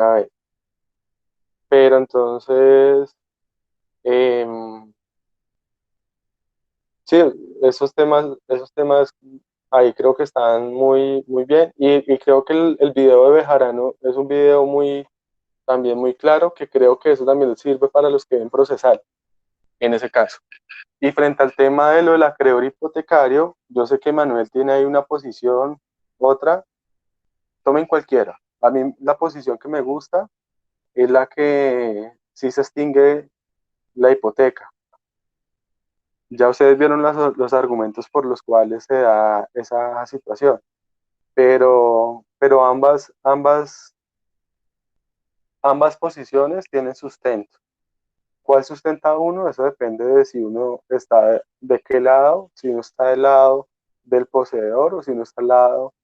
A ver, pero entonces, em, sí, esos temas ahí creo que están muy, muy bien. Y creo que el video de Bejarano es un video también muy claro, que creo que eso también sirve para los que deben procesar en ese caso. Y frente al tema de lo del acreedor hipotecario, yo sé que Manuel tiene ahí una posición, otra, tomen cualquiera. A mí la posición que me gusta es la que sí se extingue la hipoteca. Ya ustedes vieron los argumentos por los cuales se da esa situación, pero ambas posiciones tienen sustento. ¿Cuál sustenta uno? Eso depende de si uno está de qué lado, si uno está del lado del poseedor o si uno está al lado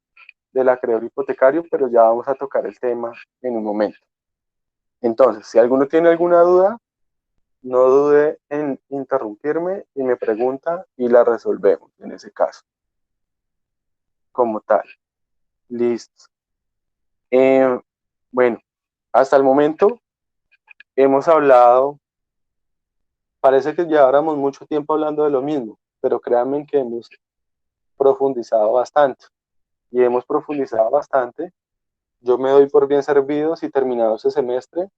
del acreedor hipotecario, pero ya vamos a tocar el tema en un momento. Entonces, si alguno tiene alguna duda, no dude en interrumpirme y me pregunta y la resolvemos en ese caso, como tal. Listo. Eh, bueno, hasta el momento hemos hablado, parece que lleváramos mucho tiempo hablando de lo mismo, pero créanme que hemos profundizado bastante y hemos profundizado bastante. Yo me doy por bien servido si terminado ese semestre,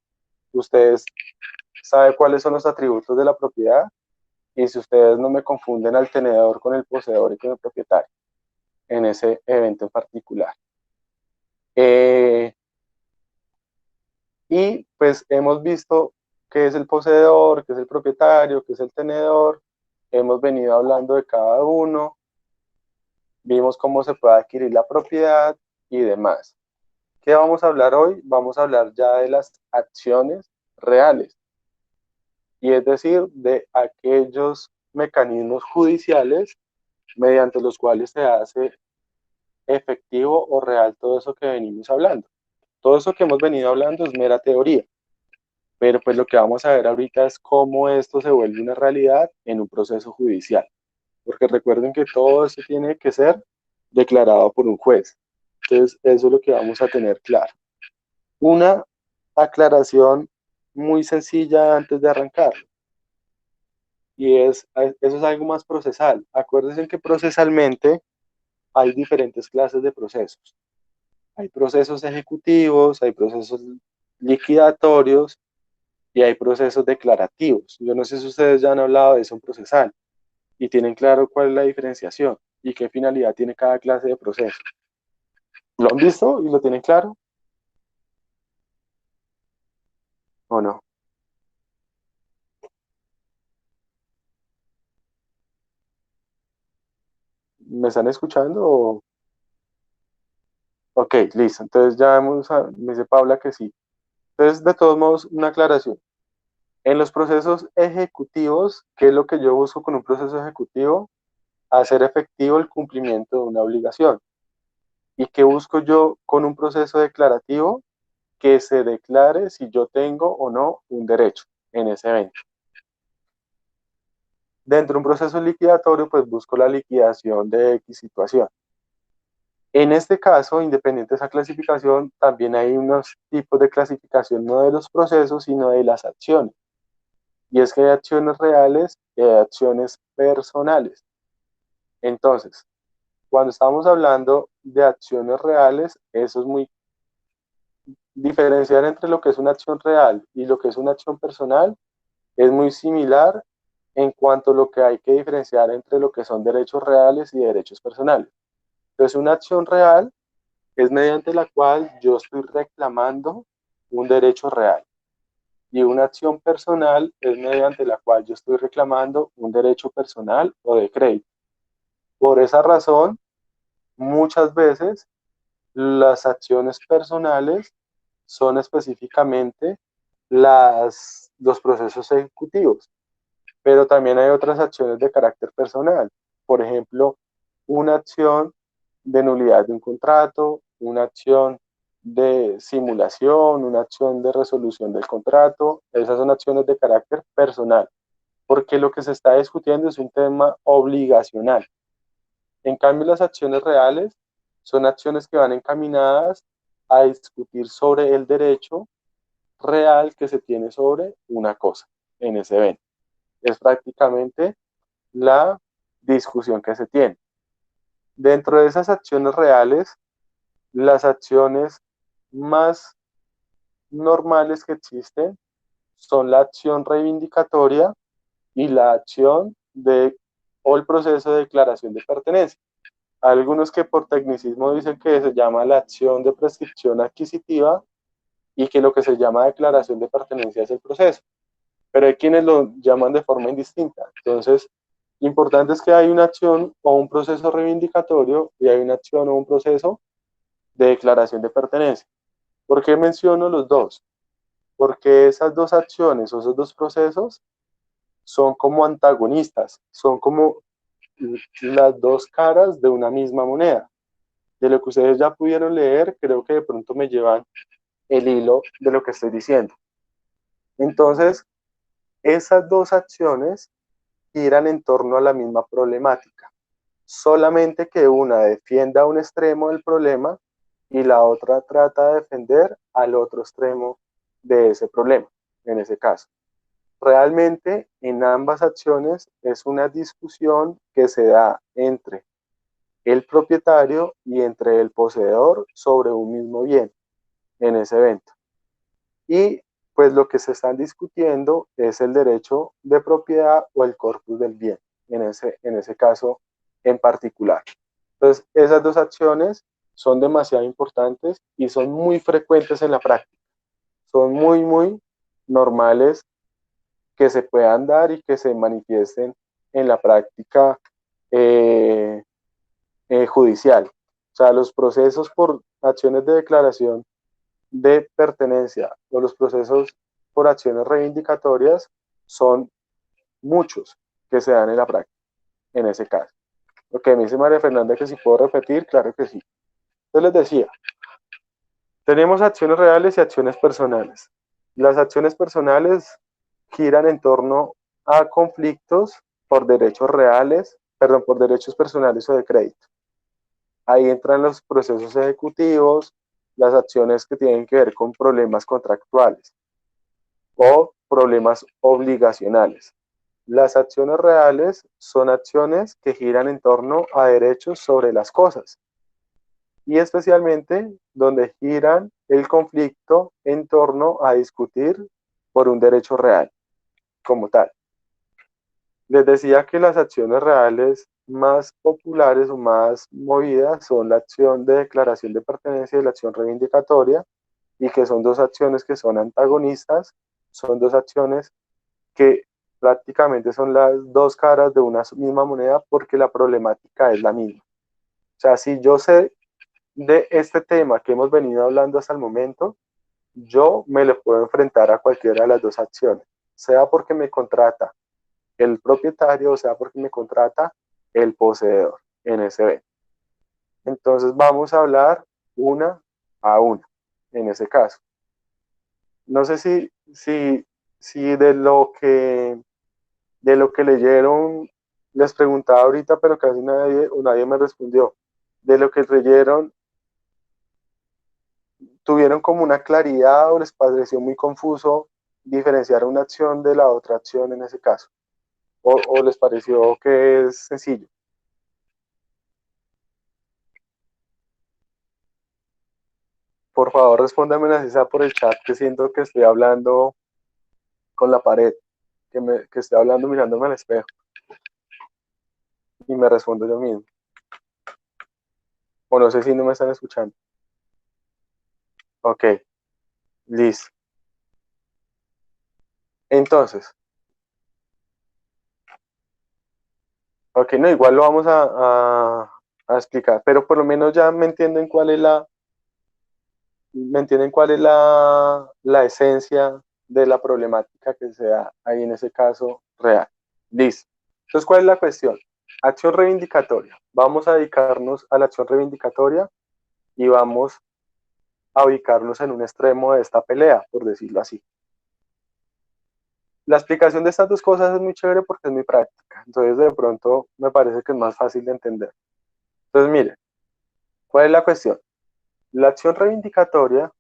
ustedes saben cuáles son los atributos de la propiedad y si ustedes no me confunden al tenedor con el poseedor y con el propietario en ese evento en particular. Eh, y pues hemos visto qué es el poseedor, qué es el propietario, qué es el tenedor, hemos venido hablando de cada uno, vimos cómo se puede adquirir la propiedad y demás. ¿Qué vamos a hablar hoy? Vamos a hablar ya de las acciones reales, y es decir, de aquellos mecanismos judiciales mediante los cuales se hace efectivo o real todo eso que venimos hablando. Todo eso que hemos venido hablando es mera teoría, pero pues lo que vamos a ver ahorita es cómo esto se vuelve una realidad en un proceso judicial, porque recuerden que todo eso tiene que ser declarado por un juez. Entonces, eso es lo que vamos a tener claro. Una aclaración muy sencilla antes de arrancar, y eso es algo más procesal. Acuérdense que procesalmente hay diferentes clases de procesos. Hay procesos ejecutivos, hay procesos liquidatorios y hay procesos declarativos. Yo no sé si ustedes ya han hablado de eso en procesal y tienen claro cuál es la diferenciación y qué finalidad tiene cada clase de proceso. ¿Lo han visto y lo tienen claro o no? ¿Me están escuchando? Ok, listo. Entonces ya me dice Paula que sí. Entonces, de todos modos, una aclaración. En los procesos ejecutivos, ¿qué es lo que yo busco con un proceso ejecutivo? Hacer efectivo el cumplimiento de una obligación. ¿Y qué busco yo con un proceso declarativo? Que se declare si yo tengo o no un derecho en ese evento. Dentro de un proceso liquidatorio, pues busco la liquidación de X situación. En este caso, independiente de esa clasificación, también hay unos tipos de clasificación, no de los procesos, sino de las acciones. Y es que hay acciones reales y hay acciones personales. Entonces, cuando estamos hablando de acciones reales, eso es muy diferenciar entre lo que es una acción real y lo que es una acción personal es muy similar en cuanto a lo que hay que diferenciar entre lo que son derechos reales y derechos personales. Entonces, una acción real es mediante la cual yo estoy reclamando un derecho real y una acción personal es mediante la cual yo estoy reclamando un derecho personal o de crédito. Por esa razón, muchas veces las acciones personales son específicamente los procesos ejecutivos, pero también hay otras acciones de carácter personal. Por ejemplo, una acción de nulidad de un contrato, una acción de simulación, una acción de resolución del contrato. Esas son acciones de carácter personal, porque lo que se está discutiendo es un tema obligacional. En cambio, las acciones reales son acciones que van encaminadas a discutir sobre el derecho real que se tiene sobre una cosa en ese evento. Es prácticamente la discusión que se tiene. Dentro de esas acciones reales, las acciones más normales que existen son la acción reivindicatoria y la acción o el proceso de declaración de pertenencia. Algunos que por tecnicismo dicen que se llama la acción de prescripción adquisitiva y que lo que se llama declaración de pertenencia es el proceso. Pero hay quienes lo llaman de forma indistinta. Entonces, importante es que hay una acción o un proceso reivindicatorio y hay una acción o un proceso de declaración de pertenencia. ¿Por qué menciono los dos? Porque esas dos acciones o esos dos procesos son como antagonistas, son como las dos caras de una misma moneda. De lo que ustedes ya pudieron leer, creo que de pronto me llevan el hilo de lo que estoy diciendo. Entonces, esas dos acciones giran en torno a la misma problemática, solamente que una defienda un extremo del problema y la otra trata de defender al otro extremo de ese problema, en ese caso. Realmente en ambas acciones es una discusión que se da entre el propietario y entre el poseedor sobre un mismo bien en ese evento. Y pues lo que se están discutiendo es el derecho de propiedad o el corpus del bien, en ese caso en particular. Entonces, esas dos acciones son demasiado importantes y son muy frecuentes en la práctica. Son muy, muy normales que se puedan dar y que se manifiesten en la práctica eh, judicial. O sea, los procesos por acciones de declaración de pertenencia o los procesos por acciones reivindicatorias son muchos que se dan en la práctica, en ese caso. Lo que me dice María Fernanda que si puedo repetir, claro que sí. Entonces les decía, tenemos acciones reales y acciones personales. Las acciones personales giran en torno a conflictos por derechos reales, perdón, por derechos personales o de crédito. Ahí entran los procesos ejecutivos, las acciones que tienen que ver con problemas contractuales o problemas obligacionales. Las acciones reales son acciones que giran en torno a derechos sobre las cosas y especialmente donde giran el conflicto en torno a discutir por un derecho real como tal. Les decía que las acciones reales más populares o más movidas son la acción de declaración de pertenencia y la acción reivindicatoria, y que son dos acciones que son antagonistas, son dos acciones que prácticamente son las dos caras de una misma moneda porque la problemática es la misma. O sea, si yo sé de este tema que hemos venido hablando hasta el momento, yo me le puedo enfrentar a cualquiera de las dos acciones, sea porque me contrata el propietario, o sea porque me contrata el poseedor en ese evento. Entonces vamos a hablar una a una en ese caso. No sé si de lo que leyeron les preguntaba ahorita, pero casi nadie me respondió. De lo que leyeron, ¿tuvieron como una claridad o les pareció muy confuso diferenciar una acción de la otra acción en ese caso? ¿O les pareció que es sencillo? Por favor, respóndame así sea por el chat, que siento que estoy hablando con la pared, que estoy hablando mirándome al espejo y me respondo yo mismo. O no sé si no me están escuchando. Ok, listo. Entonces, ok, no, igual lo vamos a explicar, pero por lo menos ya me entienden cuál es la esencia de la problemática que se da ahí en ese caso real. Listo. Entonces, ¿cuál es la cuestión? Acción reivindicatoria. Vamos a dedicarnos a la acción reivindicatoria y vamos a ubicarnos en un extremo de esta pelea, por decirlo así. La explicación de estas dos cosas es muy chévere porque es muy práctica. Entonces, de pronto, me parece que es más fácil de entender. Entonces, mire, ¿cuál es la cuestión? La acción reivindicatoria,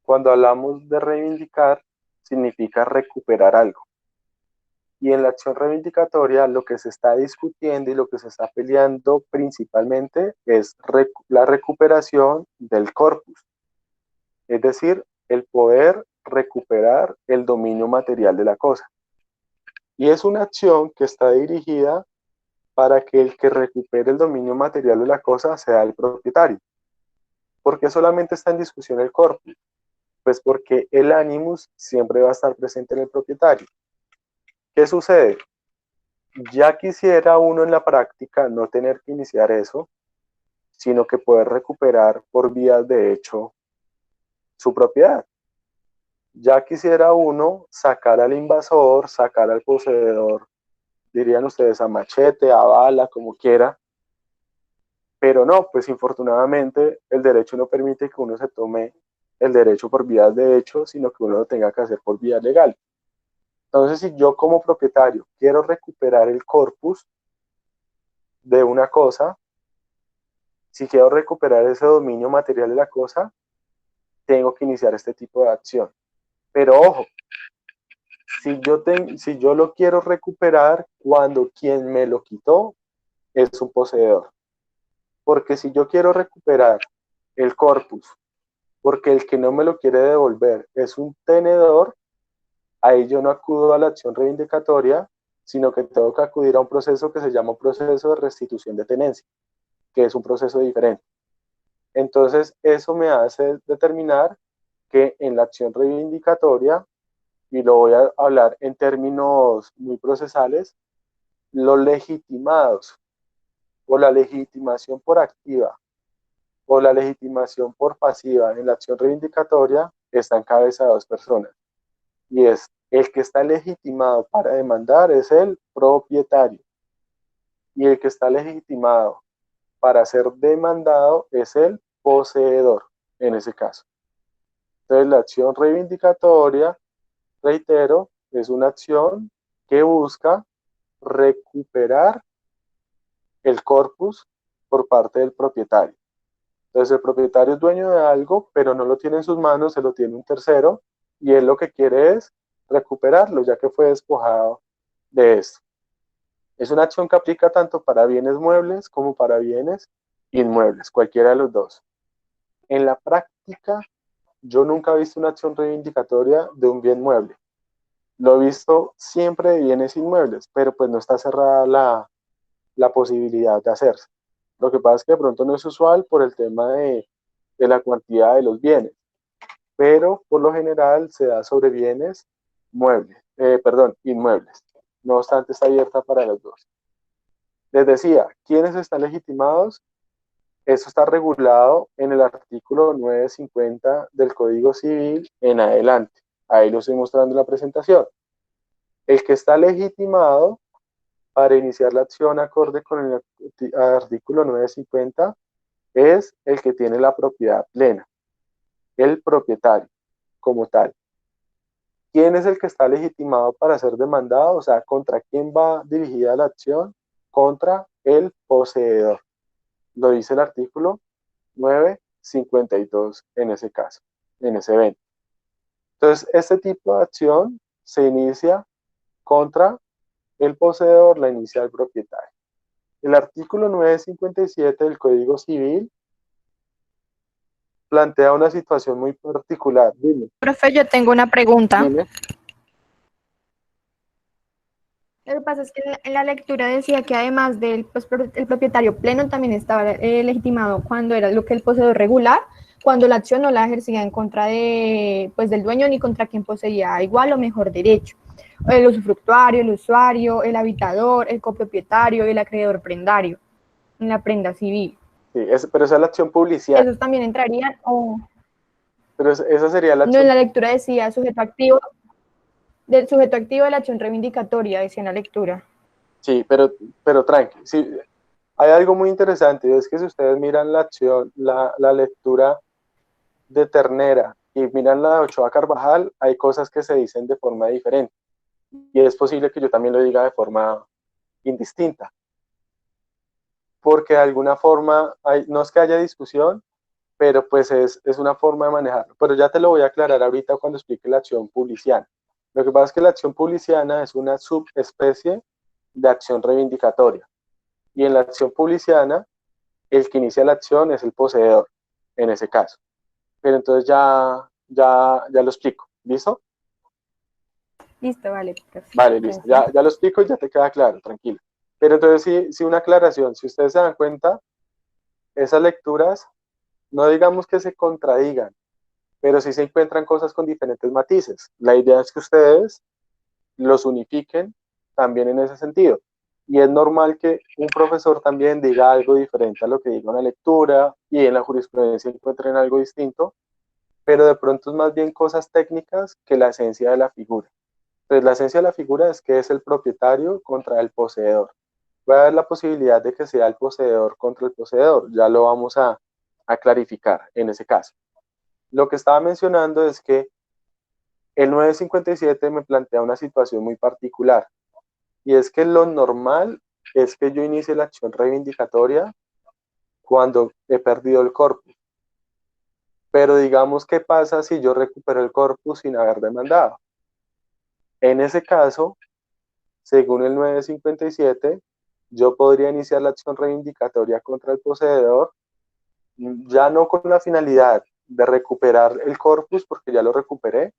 cuando hablamos de reivindicar, significa recuperar algo. Y en la acción reivindicatoria lo que se está discutiendo y lo que se está peleando principalmente es la recuperación del corpus, es decir, el poder recuperar el dominio material de la cosa. Y es una acción que está dirigida para que el que recupere el dominio material de la cosa sea el propietario. ¿Por qué solamente está en discusión el corpus? Pues porque el animus siempre va a estar presente en el propietario. ¿Qué sucede? Ya quisiera uno en la práctica no tener que iniciar eso, sino que poder recuperar por vías de hecho su propiedad. Ya quisiera uno sacar al invasor, sacar al poseedor, dirían ustedes, a machete, a bala, como quiera, pero no, pues infortunadamente el derecho no permite que uno se tome el derecho por vías de hecho, sino que uno lo tenga que hacer por vía legal. Entonces, si yo como propietario quiero recuperar el corpus de una cosa, si quiero recuperar ese dominio material de la cosa, tengo que iniciar este tipo de acción. Pero ojo, si yo lo quiero recuperar cuando quien me lo quitó es un poseedor. Porque si yo quiero recuperar el corpus, porque el que no me lo quiere devolver es un tenedor, ahí yo no acudo a la acción reivindicatoria, sino que tengo que acudir a un proceso que se llama un proceso de restitución de tenencia, que es un proceso diferente. Entonces, eso me hace determinar que en la acción reivindicatoria, y lo voy a hablar en términos muy procesales, los legitimados o la legitimación por activa o la legitimación por pasiva en la acción reivindicatoria está en cabeza de dos personas. Y es el que está legitimado para demandar es el propietario. Y el que está legitimado para ser demandado es el poseedor, en ese caso. Entonces, la acción reivindicatoria, reitero, es una acción que busca recuperar el corpus por parte del propietario. Entonces, el propietario es dueño de algo, pero no lo tiene en sus manos, se lo tiene un tercero, y él lo que quiere es recuperarlo, ya que fue despojado de esto. Es una acción que aplica tanto para bienes muebles como para bienes inmuebles, cualquiera de los dos. En la práctica, yo nunca he visto una acción reivindicatoria de un bien mueble. Lo he visto siempre de bienes inmuebles, pero pues no está cerrada la posibilidad de hacerse. Lo que pasa es que de pronto no es usual por el tema de la cantidad de los bienes, pero por lo general se da sobre bienes muebles, inmuebles. No obstante, está abierta para los dos. Les decía, ¿quiénes están legitimados? Eso está regulado en el artículo 950 del Código Civil en adelante. Ahí lo estoy mostrando en la presentación. El que está legitimado para iniciar la acción acorde con el artículo 950 es el que tiene la propiedad plena, el propietario como tal. ¿Quién es el que está legitimado para ser demandado? O sea, ¿contra quién va dirigida la acción? Contra el poseedor. Lo dice el artículo 952 en ese caso, en ese evento. Entonces, este tipo de acción se inicia contra el poseedor, la inicia el propietario. El artículo 957 del Código Civil plantea una situación muy particular. Dime, Profe, yo tengo una pregunta. dime. Lo que pasa es que en la lectura decía que además del pues, el propietario pleno también estaba legitimado cuando era lo que el poseedor regular, cuando la acción no la ejercía en contra de, pues, del dueño ni contra quien poseía igual o mejor derecho. El usufructuario, el usuario, el habitador, el copropietario y el acreedor prendario en la prenda civil. Sí, pero esa es la acción publiciana. ¿Esos también entrarían o Pero esa sería la no? En acción. la lectura decía sujeto activo, del sujeto activo de la acción reivindicatoria, decía en la lectura. Sí, pero tranqui. Sí, hay algo muy interesante, y es que si ustedes miran la acción, la lectura de Ternera y miran la de Ochoa Carvajal, hay cosas que se dicen de forma diferente. Y es posible que yo también lo diga de forma indistinta. Porque de alguna forma, no es que haya discusión, pero pues es una forma de manejarlo. Pero ya te lo voy a aclarar ahorita cuando explique la acción publiciana. Lo que pasa es que la acción publiciana es una subespecie de acción reivindicatoria. Y en la acción publiciana, el que inicia la acción es el poseedor, en ese caso. Pero entonces ya lo explico. ¿Listo? Listo, vale, perfecto. Vale, listo. Ya lo explico y ya te queda claro, tranquilo. Pero entonces sí, una aclaración. Si ustedes se dan cuenta, esas lecturas, no digamos que se contradigan, pero sí se encuentran cosas con diferentes matices. La idea es que ustedes los unifiquen también en ese sentido. Y es normal que un profesor también diga algo diferente a lo que diga una lectura y en la jurisprudencia encuentren algo distinto, pero de pronto es más bien cosas técnicas que la esencia de la figura. Entonces, la esencia de la figura es que es el propietario contra el poseedor. Va a haber la posibilidad de que sea el poseedor contra el poseedor. Ya lo vamos a clarificar en ese caso. Lo que estaba mencionando es que el 957 me plantea una situación muy particular y es que lo normal es que yo inicie la acción reivindicatoria cuando he perdido el corpus. Pero digamos, ¿qué pasa si yo recupero el corpus sin haber demandado? En ese caso, según el 957, yo podría iniciar la acción reivindicatoria contra el poseedor, ya no con la finalidad de recuperar el corpus, porque ya lo recuperé,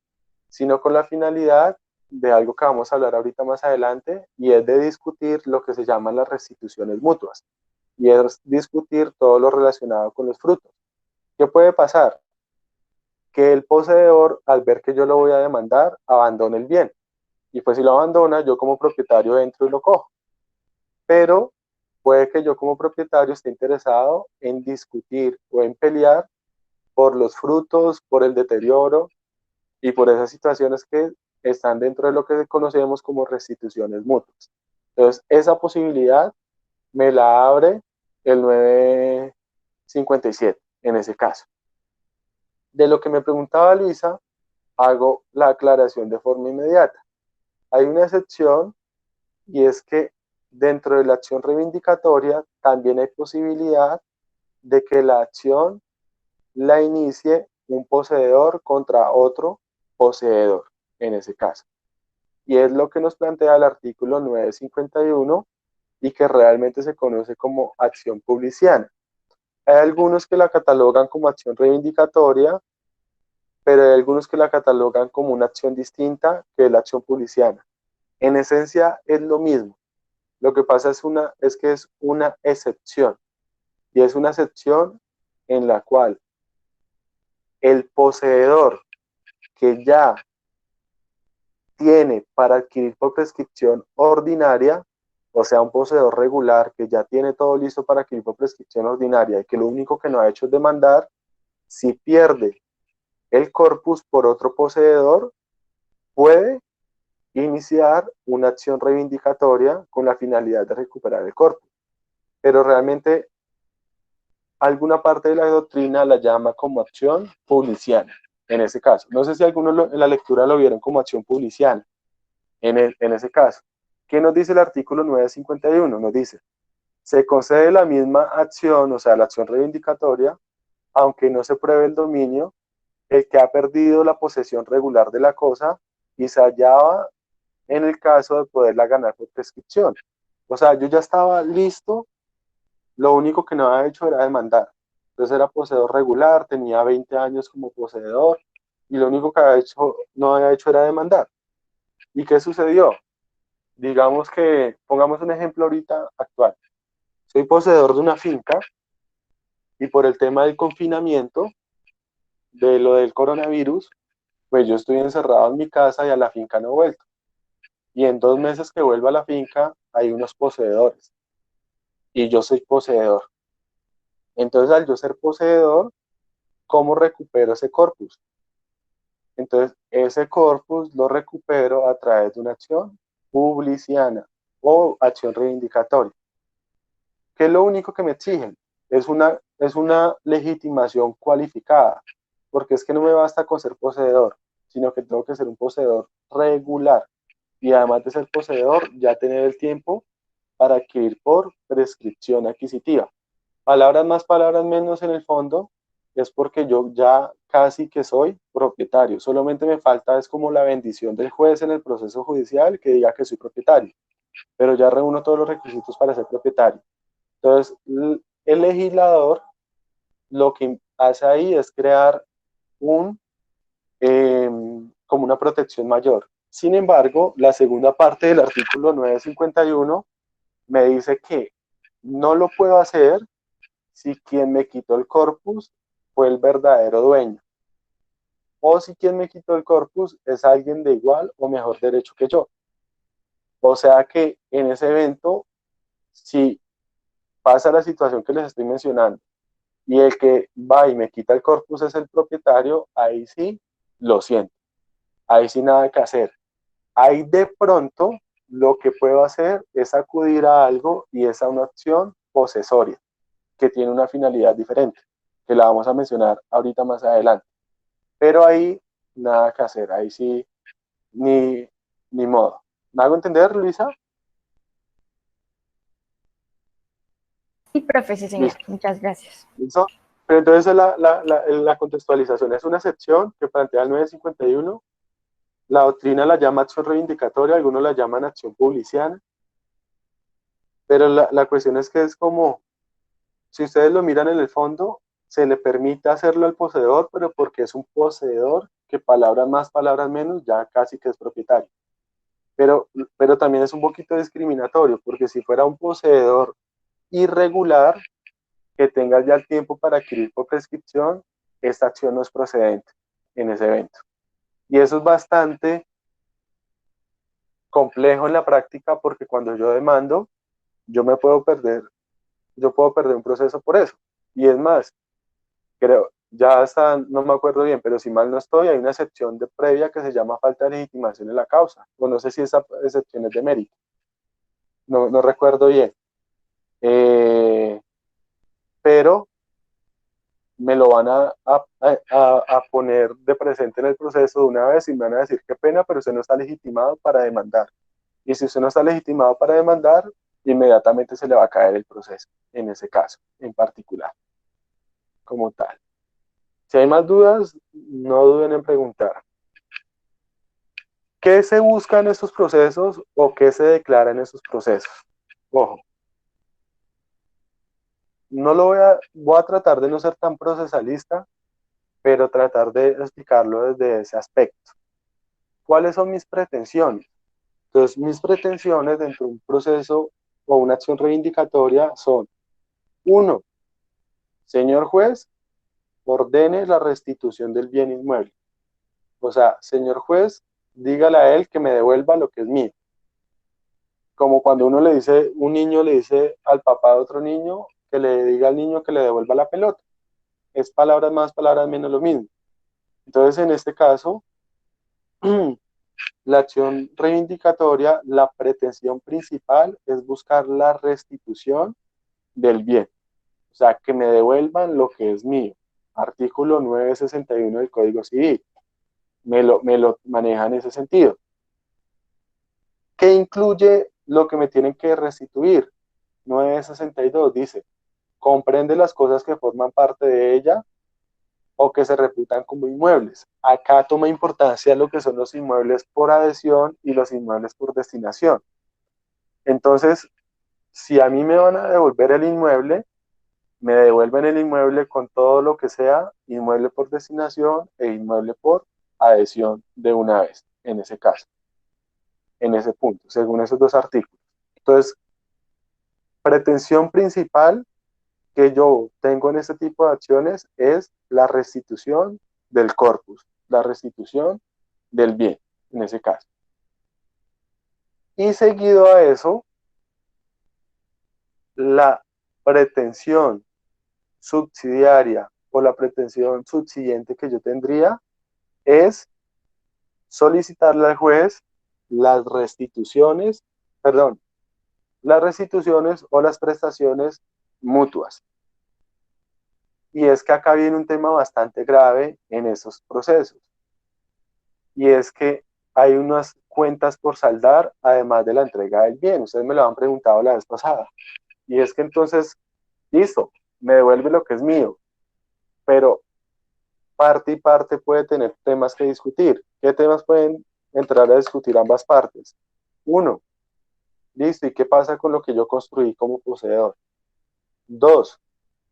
sino con la finalidad de algo que vamos a hablar ahorita más adelante, y es de discutir lo que se llaman las restituciones mutuas, y es discutir todo lo relacionado con los frutos. ¿Qué puede pasar? Que el poseedor, al ver que yo lo voy a demandar, abandone el bien, y pues si lo abandona, yo como propietario entro y lo cojo. Pero puede que yo como propietario esté interesado en discutir o en pelear por los frutos, por el deterioro y por esas situaciones que están dentro de lo que conocemos como restituciones mutuas. Entonces, esa posibilidad me la abre el 957 en ese caso. De lo que me preguntaba Luisa, hago la aclaración de forma inmediata. Hay una excepción y es que dentro de la acción reivindicatoria también hay posibilidad de que la acción la inicie un poseedor contra otro poseedor en ese caso. Y es lo que nos plantea el artículo 951 y que realmente se conoce como acción publiciana. Hay algunos que la catalogan como acción reivindicatoria, pero hay algunos que la catalogan como una acción distinta que es la acción publiciana. En esencia es lo mismo. Lo que pasa es que es una excepción. Y es una excepción en la cual el poseedor que ya tiene para adquirir por prescripción ordinaria, o sea, un poseedor regular que ya tiene todo listo para adquirir por prescripción ordinaria y que lo único que no ha hecho es demandar, si pierde el corpus por otro poseedor, puede iniciar una acción reivindicatoria con la finalidad de recuperar el corpus. Pero realmente alguna parte de la doctrina la llama como acción publiciana, en ese caso. No sé si algunos en la lectura lo vieron como acción publiciana, en ese caso. ¿Qué nos dice el artículo 951? Nos dice, se concede la misma acción, o sea, la acción reivindicatoria, aunque no se pruebe el dominio, el que ha perdido la posesión regular de la cosa y se hallaba en el caso de poderla ganar por prescripción. O sea, yo ya estaba listo, lo único que no había hecho era demandar. Entonces era poseedor regular, tenía 20 años como poseedor y lo único que no había hecho era demandar. ¿Y qué sucedió? Digamos que, pongamos un ejemplo ahorita actual. Soy poseedor de una finca y por el tema del confinamiento, de lo del coronavirus, pues yo estoy encerrado en mi casa y a la finca no he vuelto. Y en 2 meses que vuelva a la finca hay unos poseedores y yo soy poseedor. Entonces, al yo ser poseedor, ¿cómo recupero ese corpus? Entonces, ese corpus lo recupero a través de una acción publiciana o acción reivindicatoria. ¿Qué es lo único que me exigen? Es una legitimación cualificada, porque es que no me basta con ser poseedor, sino que tengo que ser un poseedor regular. Y además de ser poseedor, ya tener el tiempo para adquirir por prescripción adquisitiva. Palabras más, palabras menos en el fondo, es porque yo ya casi que soy propietario. Solamente me falta es como la bendición del juez en el proceso judicial que diga que soy propietario, pero ya reúno todos los requisitos para ser propietario. Entonces, el legislador lo que hace ahí es crear un, como una protección mayor. Sin embargo, la segunda parte del artículo 951 me dice que no lo puedo hacer si quien me quitó el corpus fue el verdadero dueño, o si quien me quitó el corpus es alguien de igual o mejor derecho que yo. O sea que en ese evento, si pasa la situación que les estoy mencionando y el que va y me quita el corpus es el propietario, ahí sí, lo siento, ahí sí nada que hacer. Ahí de pronto lo que puedo hacer es acudir a algo y es a una acción posesoria, que tiene una finalidad diferente, que la vamos a mencionar ahorita más adelante. Pero ahí nada que hacer, ahí sí, ni modo. ¿Me hago entender, Luisa? Sí, profe, sí, señor. Listo. Muchas gracias. ¿Listo? Pero entonces la contextualización es una excepción que plantea el 951. La doctrina la llama acción reivindicatoria, algunos la llaman acción publiciana, pero la cuestión es que es como, si ustedes lo miran en el fondo, se le permite hacerlo al poseedor, pero porque es un poseedor que palabras más, palabras menos, ya casi que es propietario. Pero también es un poquito discriminatorio, porque si fuera un poseedor irregular, que tenga ya el tiempo para adquirir por prescripción, esta acción no es procedente en ese evento. Y eso es bastante complejo en la práctica porque cuando yo demando, yo me puedo perder, yo puedo perder un proceso por eso. Y es más, creo, ya hasta, no me acuerdo bien, pero si mal no estoy, hay una excepción de previa que se llama falta de legitimación en la causa. O no sé si esa excepción es de mérito. No recuerdo bien. Eh, pero me lo van a poner de presente en el proceso de una vez y me van a decir qué pena, pero usted no está legitimado para demandar. Y si usted no está legitimado para demandar, inmediatamente se le va a caer el proceso, en ese caso, en particular, como tal. Si hay más dudas, no duden en preguntar. ¿Qué se busca en estos procesos o qué se declara en estos procesos? Ojo, no lo voy a tratar de no ser tan procesalista, pero tratar de explicarlo desde ese aspecto. ¿Cuáles son mis pretensiones? Entonces, mis pretensiones dentro de un proceso o una acción reivindicatoria son, uno, señor juez, ordene la restitución del bien inmueble. O sea, señor juez, dígale a él que me devuelva lo que es mío. Como cuando uno le dice, un niño le dice al papá de otro niño que le diga al niño que le devuelva la pelota. Es palabras más, palabras menos lo mismo. Entonces, en este caso, la acción reivindicatoria, la pretensión principal es buscar la restitución del bien. O sea, que me devuelvan lo que es mío. Artículo 961 del Código Civil. Me lo maneja en ese sentido. ¿Qué incluye lo que me tienen que restituir? 962 dice, comprende las cosas que forman parte de ella o que se reputan como inmuebles. Acá toma importancia lo que son los inmuebles por adhesión y los inmuebles por destinación. Entonces, si a mí me van a devolver el inmueble, me devuelven el inmueble con todo lo que sea inmueble por destinación e inmueble por adhesión de una vez, en ese caso, en ese punto, según esos dos artículos. Entonces, pretensión principal que yo tengo en este tipo de acciones es la restitución del corpus, la restitución del bien, en ese caso. Y seguido a eso, la pretensión subsidiaria o la pretensión subsiguiente que yo tendría es solicitarle al juez las restituciones, perdón, las restituciones o las prestaciones mutuas. Y es que acá viene un tema bastante grave en esos procesos. Y es que hay unas cuentas por saldar además de la entrega del bien. Ustedes me lo han preguntado la vez pasada. Y es que entonces, listo, me devuelve lo que es mío, pero parte y parte puede tener temas que discutir. ¿Qué temas pueden entrar a discutir ambas partes? Uno, listo, ¿y qué pasa con lo que yo construí como poseedor? Dos,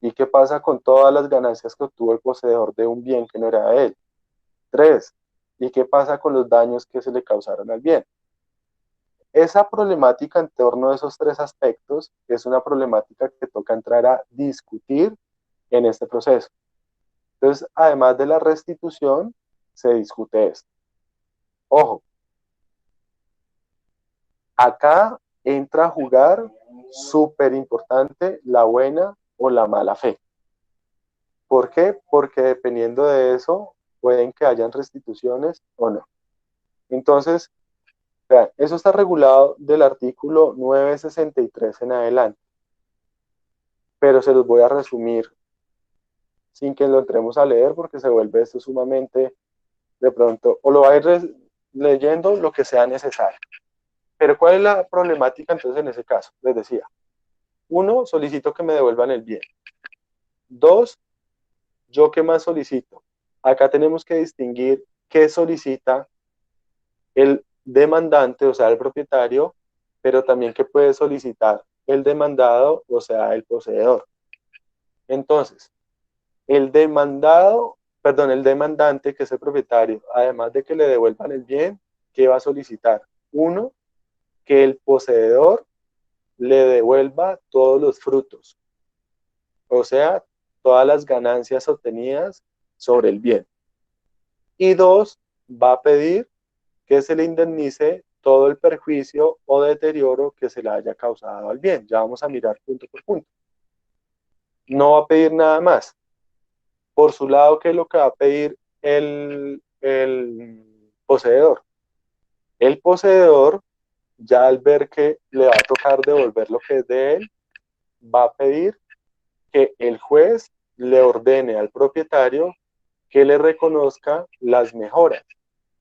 ¿y qué pasa con todas las ganancias que obtuvo el poseedor de un bien que no era de él? Tres, ¿y qué pasa con los daños que se le causaron al bien? Esa problemática en torno a esos tres aspectos es una problemática que toca entrar a discutir en este proceso. Entonces, además de la restitución, se discute esto. Ojo, acá entra a jugar súper importante la buena o la mala fe. ¿Por qué? Porque dependiendo de eso, pueden que hayan restituciones o no. Entonces, vean, eso está regulado del artículo 963 en adelante, pero se los voy a resumir sin que lo entremos a leer porque se vuelve esto sumamente de pronto, o lo va a ir leyendo lo que sea necesario. Pero ¿cuál es la problemática entonces en ese caso? Les decía, uno, solicito que me devuelvan el bien. Dos, ¿yo qué más solicito? Acá tenemos que distinguir qué solicita el demandante, o sea, el propietario, pero también qué puede solicitar el demandado, o sea, el poseedor. Entonces, el demandado, perdón, el demandante, que es el propietario, además de que le devuelvan el bien, ¿qué va a solicitar? Uno, que el poseedor le devuelva todos los frutos, o sea, todas las ganancias obtenidas sobre el bien. Y dos, va a pedir que se le indemnice todo el perjuicio o deterioro que se le haya causado al bien. Ya vamos a mirar punto por punto. No va a pedir nada más. Por su lado, ¿qué es lo que va a pedir el poseedor? El poseedor, ya al ver que le va a tocar devolver lo que es de él, va a pedir que el juez le ordene al propietario que le reconozca las mejoras,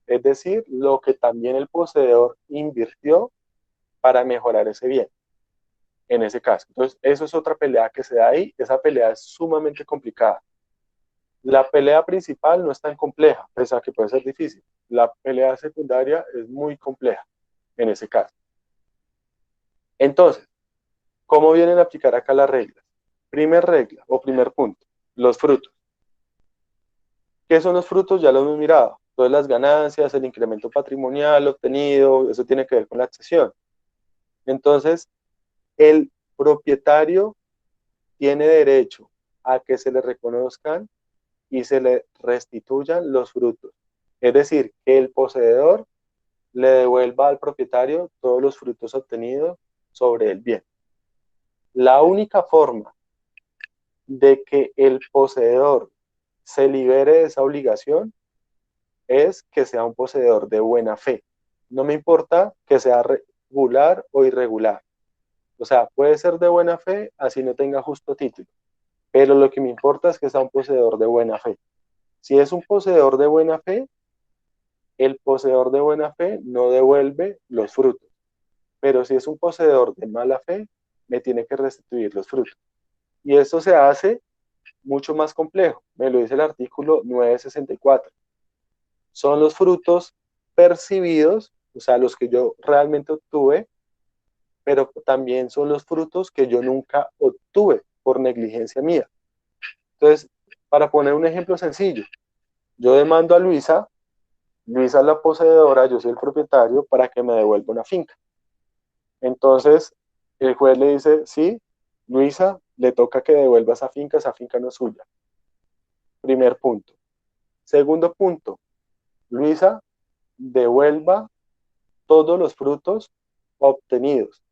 es decir, lo que también el poseedor invirtió para mejorar ese bien, en ese caso. Entonces, eso es otra pelea que se da ahí, esa pelea es sumamente complicada. La pelea principal no es tan compleja, pese a que puede ser difícil. La pelea secundaria es muy compleja en ese caso. Entonces, ¿cómo vienen a aplicar acá las reglas? Primer regla o primer punto, los frutos. ¿Qué son los frutos? Ya lo hemos mirado. Todas las ganancias, el incremento patrimonial obtenido, eso tiene que ver con la accesión. Entonces, el propietario tiene derecho a que se le reconozcan y se le restituyan los frutos. Es decir, que el poseedor le devuelva al propietario todos los frutos obtenidos sobre el bien. La única forma de que el poseedor se libere de esa obligación es que sea un poseedor de buena fe. No me importa que sea regular o irregular. O sea, puede ser de buena fe, así no tenga justo título. Pero lo que me importa es que sea un poseedor de buena fe. Si es un poseedor de buena fe, el poseedor de buena fe no devuelve los frutos. Pero si es un poseedor de mala fe, me tiene que restituir los frutos. Y esto se hace mucho más complejo. Me lo dice el artículo 964. Son los frutos percibidos, o sea, los que yo realmente obtuve, pero también son los frutos que yo nunca obtuve por negligencia mía. Entonces, para poner un ejemplo sencillo, yo demando a Luisa, Luisa es la poseedora, yo soy el propietario, para que me devuelva una finca. Entonces, el juez le dice, sí, Luisa, le toca que devuelva esa finca no es suya. Primer punto. Segundo punto, Luisa, devuelva todos los frutos obtenidos.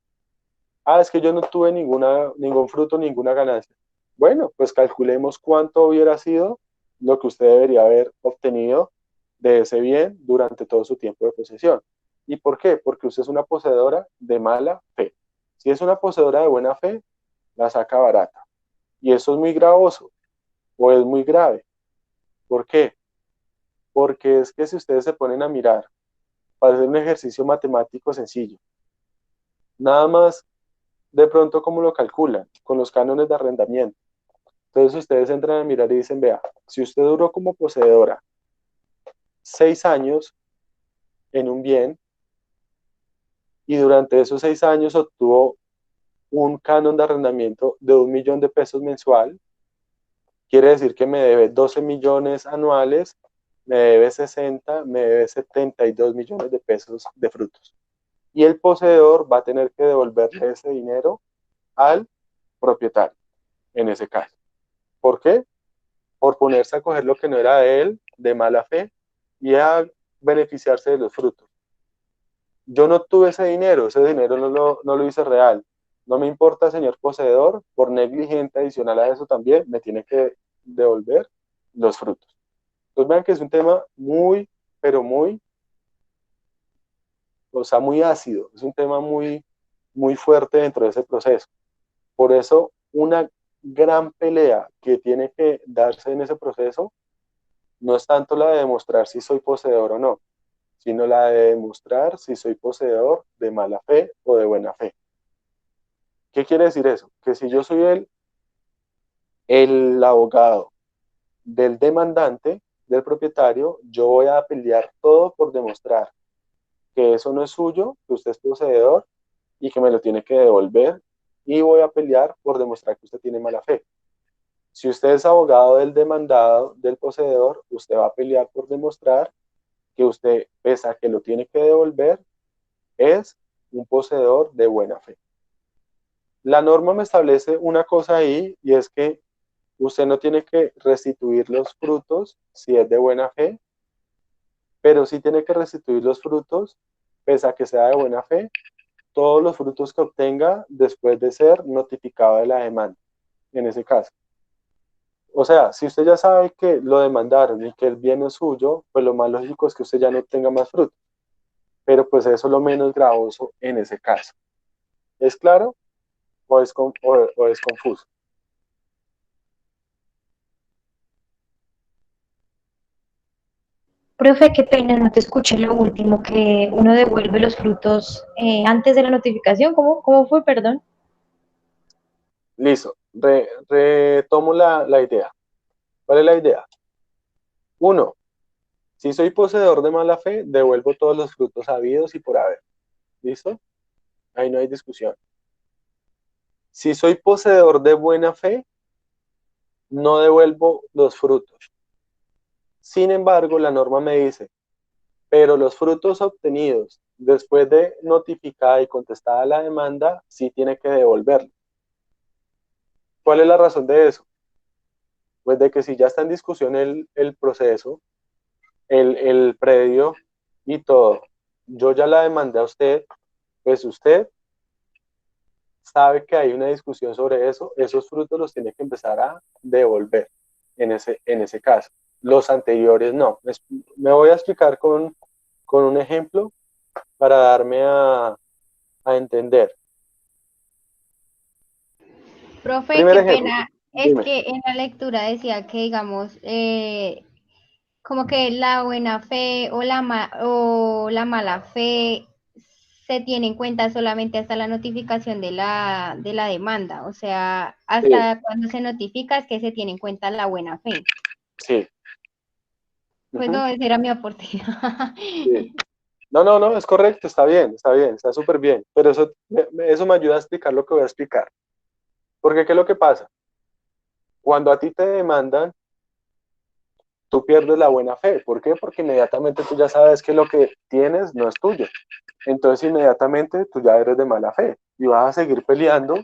Ah, es que yo no tuve ningún fruto, ninguna ganancia. Bueno, pues calculemos cuánto hubiera sido lo que usted debería haber obtenido de ese bien durante todo su tiempo de posesión. ¿Y por qué? Porque usted es una poseedora de mala fe. Si es una poseedora de buena fe, la saca barata. Y eso es muy gravoso o es muy grave. ¿Por qué? Porque es que si ustedes se ponen a mirar, para hacer un ejercicio matemático sencillo, nada más de pronto cómo lo calculan con los cánones de arrendamiento. Entonces ustedes entran a mirar y dicen, vea, si usted duró como poseedora 6 años en un bien y durante esos 6 años obtuvo un canon de arrendamiento de 1 millón de pesos mensual, quiere decir que me debe 12 millones anuales, me debe 60, me debe 72 millones de pesos de frutos. Y el poseedor va a tener que devolverle ese dinero al propietario, en ese caso. ¿Por qué? Por ponerse a coger lo que no era de él, de mala fe, y a beneficiarse de los frutos. Yo no tuve ese dinero no lo hice real. No me importa, señor poseedor, por negligente adicional a eso también, me tiene que devolver los frutos. Entonces vean que es un tema muy, pero muy, o sea, muy ácido, es un tema muy, muy fuerte dentro de ese proceso. Por eso, una gran pelea que tiene que darse en ese proceso no es tanto la de demostrar si soy poseedor o no, sino la de demostrar si soy poseedor de mala fe o de buena fe. ¿Qué quiere decir eso? Que si yo soy el abogado del demandante, del propietario, yo voy a pelear todo por demostrar que eso no es suyo, que usted es poseedor y que me lo tiene que devolver, y voy a pelear por demostrar que usted tiene mala fe. Si usted es abogado del demandado, del poseedor, usted va a pelear por demostrar que usted, pese a que lo tiene que devolver, es un poseedor de buena fe. La norma me establece una cosa ahí, y es que usted no tiene que restituir los frutos si es de buena fe, pero sí tiene que restituir los frutos, pese a que sea de buena fe, todos los frutos que obtenga después de ser notificado de la demanda, en ese caso. O sea, si usted ya sabe que lo demandaron y que el bien es suyo, pues lo más lógico es que usted ya no tenga más frutos. Pero pues eso es lo menos gravoso en ese caso. ¿Es claro o es confuso? Profe, qué pena, no te escuché lo último, que uno devuelve los frutos antes de la notificación. ¿Cómo fue, perdón? Listo. Retomo la idea. ¿Cuál es la idea? Uno, si soy poseedor de mala fe, devuelvo todos los frutos habidos y por haber. ¿Listo? Ahí no hay discusión. Si soy poseedor de buena fe, no devuelvo los frutos. Sin embargo, la norma me dice, pero los frutos obtenidos después de notificada y contestada la demanda, sí tiene que devolverlos. ¿Cuál es la razón de eso? Pues de que si ya está en discusión el proceso, el predio y todo, yo ya la demandé a usted, pues usted sabe que hay una discusión sobre eso, esos frutos los tiene que empezar a devolver en ese caso. Los anteriores no. Me voy a explicar con un ejemplo para darme a entender. Profe, Primer qué ejemplo, pena. Es dime. que en la lectura decía que, digamos, como que la buena fe o la mala fe se tiene en cuenta solamente hasta la notificación de la demanda. O sea, Sí, hasta cuando se notifica es que se tiene en cuenta la buena fe. sí. Pues Ujú, no, ese era mi aporte. sí. No, no, no, es correcto, está bien, está súper bien. Pero eso me ayuda a explicar lo que voy a explicar. Porque, ¿qué es lo que pasa? Cuando a ti te demandan, tú pierdes la buena fe. ¿Por qué? Porque inmediatamente tú ya sabes que lo que tienes no es tuyo. Entonces, inmediatamente tú ya eres de mala fe y vas a seguir peleando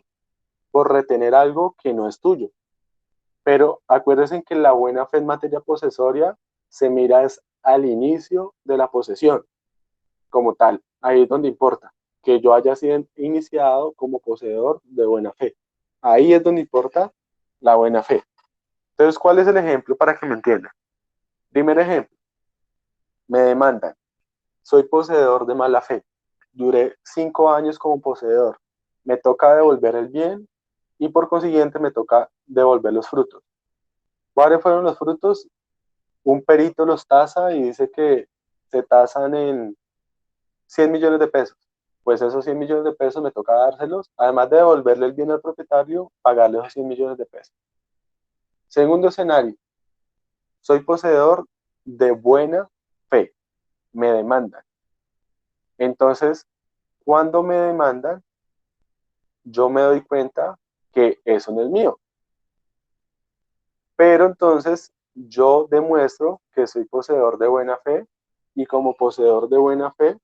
por retener algo que no es tuyo. Pero acuérdense que la buena fe en materia posesoria se mira es al inicio de la posesión como tal. Ahí es donde importa que yo haya sido iniciado como poseedor de buena fe. Ahí es donde importa la buena fe. Entonces, ¿cuál es el ejemplo para que me entiendan? Primer ejemplo, me demandan, soy poseedor de mala fe, duré 5 años como poseedor, me toca devolver el bien y por consiguiente me toca devolver los frutos. ¿Cuáles fueron los frutos? Un perito los tasa y dice que se tasan en 100 millones de pesos. Pues esos 100 millones de pesos me toca dárselos, además de devolverle el bien al propietario, pagarle esos 100 millones de pesos. Segundo escenario, soy poseedor de buena fe, me demandan. Entonces, cuando me demandan, yo me doy cuenta que eso no es mío. Pero entonces yo demuestro que soy poseedor de buena fe y como poseedor de buena fe,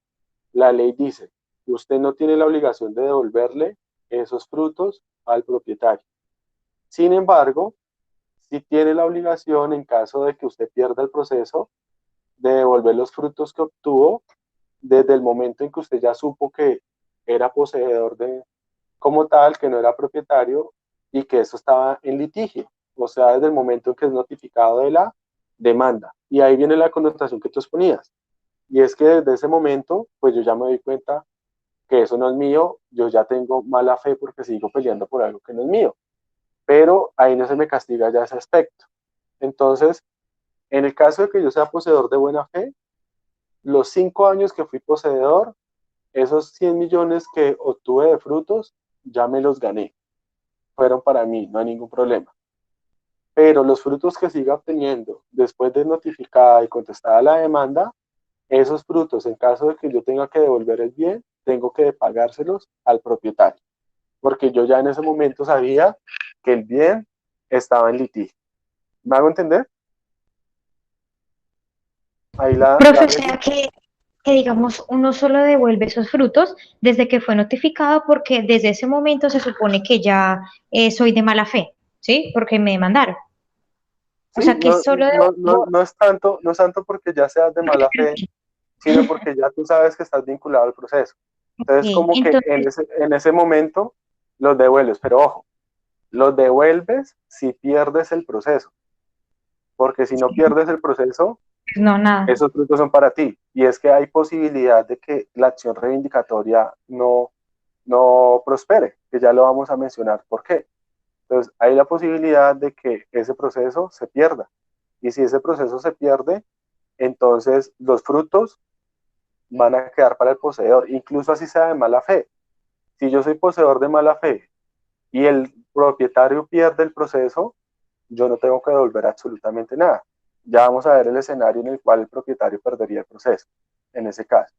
la ley dice, usted no tiene la obligación de devolverle esos frutos al propietario. Sin embargo, sí tiene la obligación, en caso de que usted pierda el proceso, de devolver los frutos que obtuvo desde el momento en que usted ya supo que era poseedor de, como tal, que no era propietario y que eso estaba en litigio. O sea, desde el momento en que es notificado de la demanda. Y ahí viene la connotación que tú exponías. Y es que desde ese momento, pues yo ya me doy cuenta que eso no es mío, yo ya tengo mala fe porque sigo peleando por algo que no es mío. Pero ahí no se me castiga ya ese aspecto. Entonces, en el caso de que yo sea poseedor de buena fe, los 5 años que fui poseedor, esos 100 millones que obtuve de frutos, ya me los gané. Fueron para mí, no hay ningún problema. Pero los frutos que siga obteniendo después de notificada y contestada la demanda, esos frutos, en caso de que yo tenga que devolver el bien, tengo que pagárselos al propietario. Porque yo ya en ese momento sabía que el bien estaba en litigio. ¿Me hago entender? Ahí Profe, o regla. sea que digamos, uno solo devuelve esos frutos desde que fue notificado porque desde ese momento se supone que ya soy de mala fe, ¿sí? Porque me demandaron. O Sí, sea que solo devuelvo. no es tanto porque ya seas de mala fe, sino porque ya tú sabes que estás vinculado al proceso. Entonces, Ok, como que entonces, en ese momento los devuelves, pero ojo, los devuelves si pierdes el proceso, porque si no pierdes el proceso, no, nada. esos frutos son para ti. Y es que hay posibilidad de que la acción reivindicatoria no prospere, que ya lo vamos a mencionar por qué. Entonces, hay la posibilidad de que ese proceso se pierda. Y si ese proceso se pierde, entonces los frutos van a quedar para el poseedor, incluso así sea de mala fe. Si yo soy poseedor de mala fe y el propietario pierde el proceso, yo no tengo que devolver absolutamente nada. Ya vamos a ver el escenario en el cual el propietario perdería el proceso, en ese caso.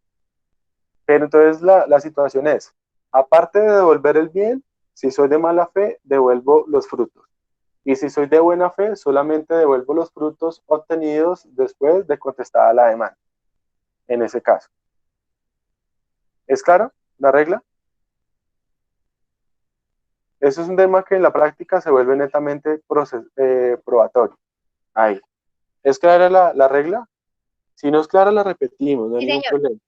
Pero entonces la situación es, aparte de devolver el bien, si soy de mala fe, devuelvo los frutos. Y si soy de buena fe, solamente devuelvo los frutos obtenidos después de contestada la demanda, en ese caso. ¿Es claro la regla? Eso es un tema que en la práctica se vuelve netamente probatorio. Ahí. ¿Es clara la regla? Si no es clara, la repetimos, no hay Sí, ningún señor. problema.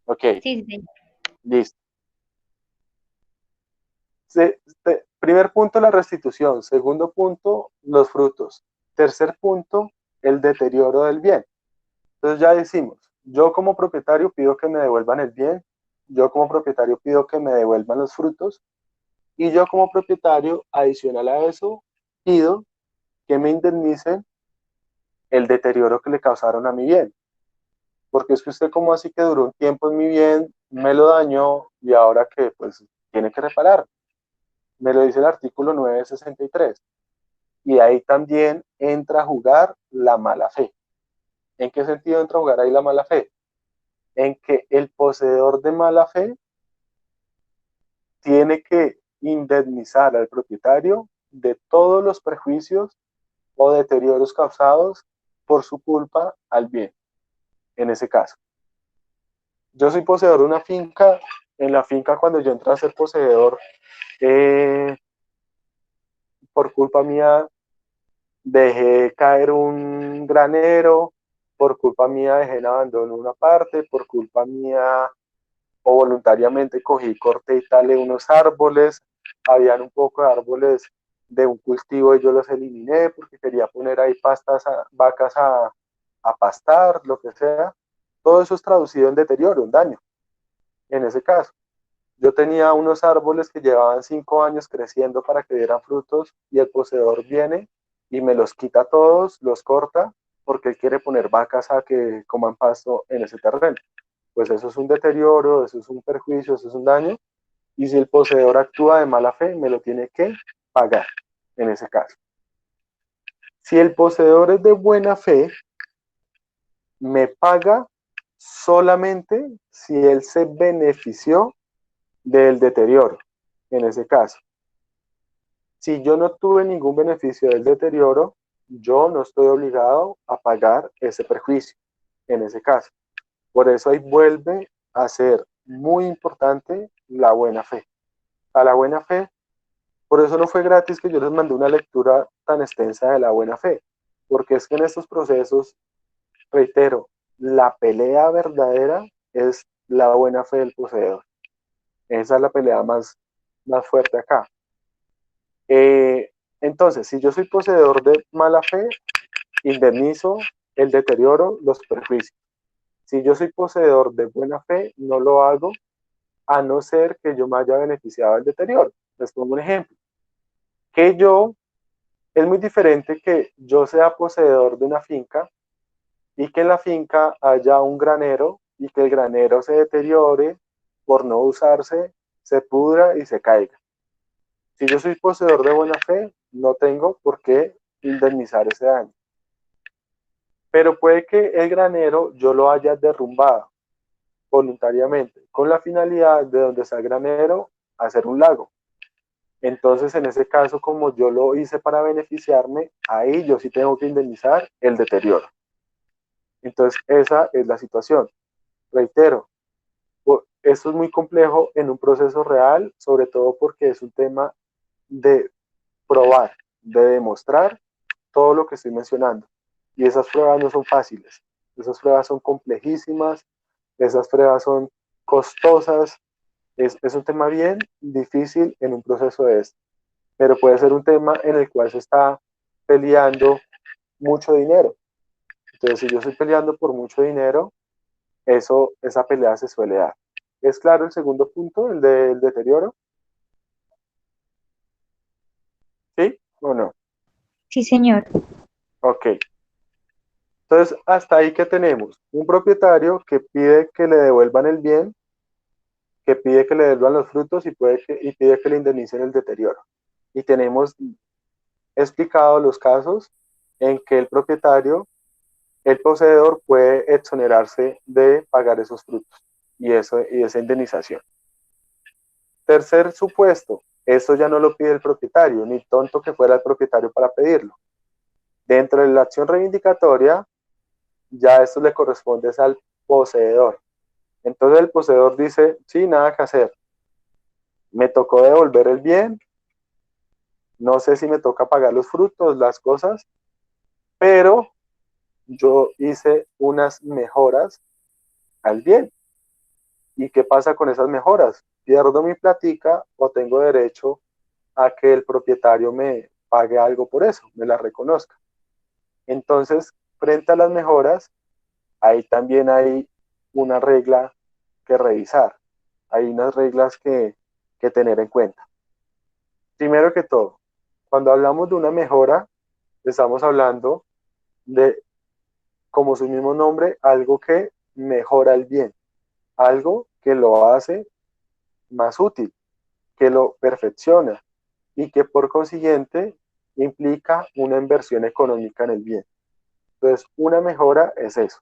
Ok, Sí, sí, señor. listo. Primer punto, la restitución. Segundo punto, los frutos. Tercer punto, el deterioro del bien. Entonces ya decimos, yo como propietario pido que me devuelvan el bien, yo como propietario pido que me devuelvan los frutos y yo como propietario, adicional a eso, pido que me indemnicen el deterioro que le causaron a mi bien. Porque es que usted como así que duró un tiempo en mi bien, me lo dañó y ahora que pues tiene que reparar. Me lo dice el artículo 963. Y ahí también entra a jugar la mala fe. ¿En qué sentido entra a jugar ahí la mala fe? En que el poseedor de mala fe tiene que indemnizar al propietario de todos los perjuicios o deterioros causados por su culpa al bien, en ese caso. Yo soy poseedor de una finca, en la finca cuando yo entré a ser poseedor, eh, por culpa mía dejé caer un granero, por culpa mía dejé en abandono una parte, por culpa mía o voluntariamente cogí, corté y talé unos árboles, habían un poco de árboles de un cultivo y yo los eliminé porque quería poner ahí vacas a pastar, lo que sea. Todo eso es traducido en deterioro, en daño, en ese caso. Yo tenía unos árboles que llevaban 5 años creciendo para que dieran frutos y el poseedor viene y me los quita todos, los corta porque él quiere poner vacas a que coman pasto en ese terreno. Pues eso es un deterioro, eso es un perjuicio, eso es un daño y si el poseedor actúa de mala fe, me lo tiene que pagar en ese caso. Si el poseedor es de buena fe, me paga solamente si él se benefició del deterioro, en ese caso. Si yo no tuve ningún beneficio del deterioro, yo no estoy obligado a pagar ese perjuicio, en ese caso. Por eso ahí vuelve a ser muy importante la buena fe. A la buena fe, por eso no fue gratis que yo les mandé una lectura tan extensa de la buena fe, porque es que en estos procesos, reitero, la pelea verdadera es la buena fe del poseedor. Esa es la pelea más fuerte acá. Entonces, si yo soy poseedor de mala fe, indemnizo el deterioro, los perjuicios. Si yo soy poseedor de buena fe, no lo hago a no ser que yo me haya beneficiado del deterioro. Les pongo un ejemplo. Es muy diferente que yo sea poseedor de una finca y que en la finca haya un granero y que el granero se deteriore por no usarse, se pudra y se caiga. Si yo soy poseedor de buena fe, no tengo por qué indemnizar ese daño. Pero puede que el granero yo lo haya derrumbado voluntariamente, con la finalidad de donde está el granero, hacer un lago. Entonces, en ese caso, como yo lo hice para beneficiarme, ahí yo sí tengo que indemnizar el deterioro. Entonces, esa es la situación. Reitero, esto es muy complejo en un proceso real, sobre todo porque es un tema de probar, de demostrar todo lo que estoy mencionando. Y esas pruebas no son fáciles, esas pruebas son complejísimas, esas pruebas son costosas, es un tema bien difícil en un proceso de este, pero puede ser un tema en el cual se está peleando mucho dinero. Entonces, si yo estoy peleando por mucho dinero, esa pelea se suele dar. ¿Es claro el segundo punto, el del deterioro? ¿Sí o no? Sí, señor. Ok. Entonces, hasta ahí que tenemos un propietario que pide que le devuelvan el bien, que pide que le devuelvan los frutos y pide que le indemnicen el deterioro. Y tenemos explicado los casos en que el propietario, el poseedor, puede exonerarse de pagar esos frutos y esa indemnización. Tercer supuesto, esto ya no lo pide el propietario, ni tonto que fuera el propietario para pedirlo. Dentro de la acción reivindicatoria, ya esto le corresponde al poseedor. Entonces el poseedor dice, sí, nada que hacer. Me tocó devolver el bien, no sé si me toca pagar los frutos, las cosas, pero yo hice unas mejoras al bien. ¿Y qué pasa con esas mejoras? ¿Pierdo mi platica o tengo derecho a que el propietario me pague algo por eso, me la reconozca? Entonces, frente a las mejoras, ahí también hay una regla que revisar. Hay unas reglas que tener en cuenta. Primero que todo, cuando hablamos de una mejora, estamos hablando de, como su mismo nombre, algo que mejora el bien, algo que lo hace más útil, que lo perfecciona y que por consiguiente implica una inversión económica en el bien. Entonces, una mejora es eso.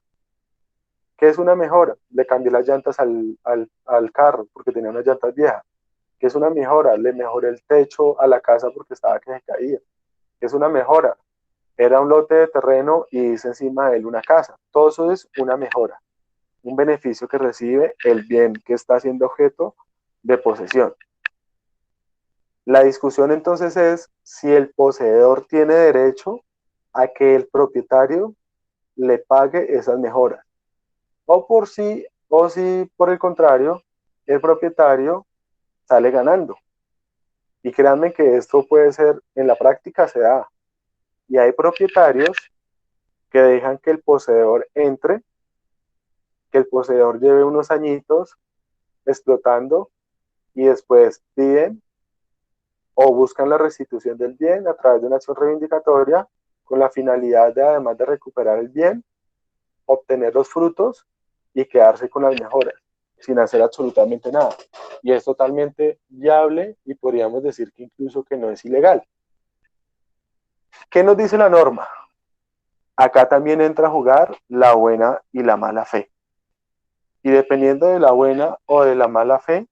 ¿Qué es una mejora? Le cambié las llantas al carro porque tenía unas llantas viejas. ¿Qué es una mejora? Le mejoré el techo a la casa porque estaba que se caía. ¿Qué es una mejora? Era un lote de terreno y hice encima de él una casa. Todo eso es una mejora, un beneficio que recibe el bien que está siendo objeto de posesión. La discusión entonces es si el poseedor tiene derecho a que el propietario le pague esas mejoras. O si por el contrario, el propietario sale ganando. Y créanme que esto puede ser, en la práctica se da. Y hay propietarios que dejan que el poseedor entre, que el poseedor lleve unos añitos explotando y después piden o buscan la restitución del bien a través de una acción reivindicatoria con la finalidad de, además de recuperar el bien, obtener los frutos y quedarse con las mejoras sin hacer absolutamente nada. Y es totalmente viable y podríamos decir que incluso que no es ilegal. ¿Qué nos dice la norma? Acá también entra a jugar la buena y la mala fe. Y dependiendo de la buena o de la mala fe,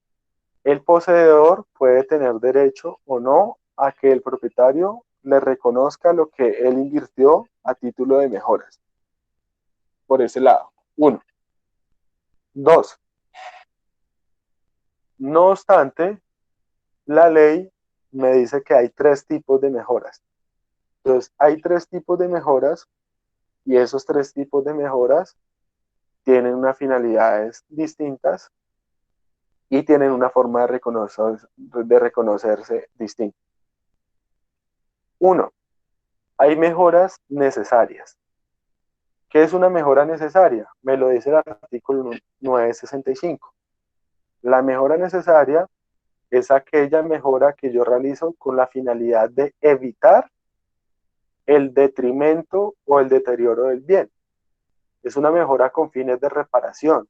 el poseedor puede tener derecho o no a que el propietario le reconozca lo que él invirtió a título de mejoras. Por ese lado. 1. 2. No obstante, la ley me dice que hay 3 tipos de mejoras. Entonces, hay 3 tipos de mejoras y esos 3 tipos de mejoras tienen unas finalidades distintas y tienen una forma de reconocerse distinta. 1. Hay mejoras necesarias. ¿Qué es una mejora necesaria? Me lo dice el artículo 965. La mejora necesaria es aquella mejora que yo realizo con la finalidad de evitar el detrimento o el deterioro del bien. Es una mejora con fines de reparación.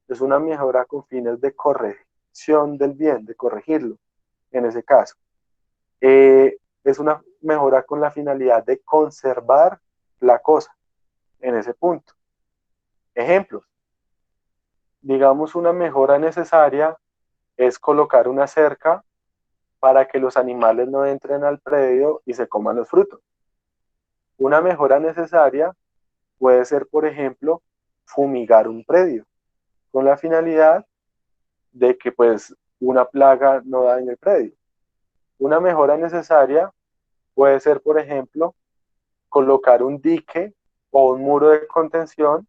Es una mejora con fines de corrección del bien, de corregirlo, en ese caso. Es una mejora con la finalidad de conservar la cosa, en ese punto. Ejemplos. Digamos, una mejora necesaria es colocar una cerca para que los animales no entren al predio y se coman los frutos. Una mejora necesaria puede ser, por ejemplo, fumigar un predio, con la finalidad de que pues una plaga no dañe el predio. Una mejora necesaria puede ser, por ejemplo, colocar un dique o un muro de contención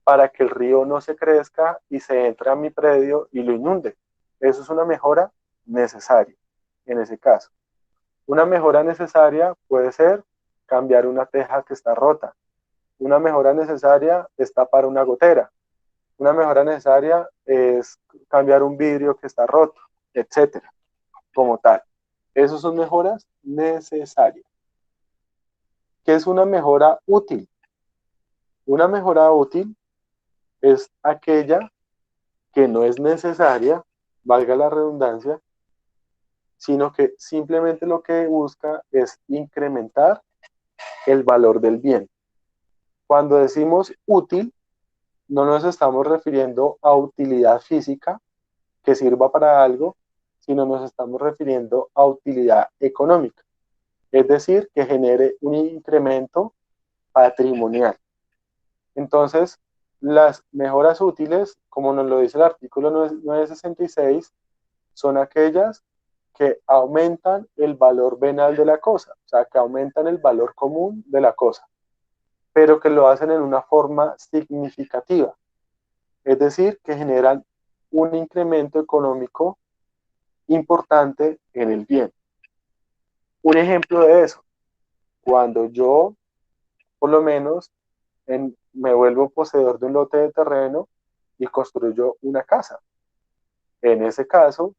para que el río no se crezca y se entre a mi predio y lo inunde. Eso es una mejora necesaria en ese caso. Una mejora necesaria puede ser cambiar una teja que está rota. Una mejora necesaria es tapar una gotera. Una mejora necesaria es cambiar un vidrio que está roto, etcétera, como tal. Esas son mejoras necesarias. ¿Qué es una mejora útil? Una mejora útil es aquella que no es necesaria, valga la redundancia, sino que simplemente lo que busca es incrementar el valor del bien. Cuando decimos útil, no nos estamos refiriendo a utilidad física que sirva para algo, sino nos estamos refiriendo a utilidad económica, es decir, que genere un incremento patrimonial. Entonces, las mejoras útiles, como nos lo dice el artículo 966, son aquellas que aumentan el valor venal de la cosa, o sea, que aumentan el valor común de la cosa, pero que lo hacen en una forma significativa, es decir, que generan un incremento económico importante en el bien. Un ejemplo de eso, cuando yo, por lo menos, me vuelvo poseedor de un lote de terreno y construyo una casa. En ese caso,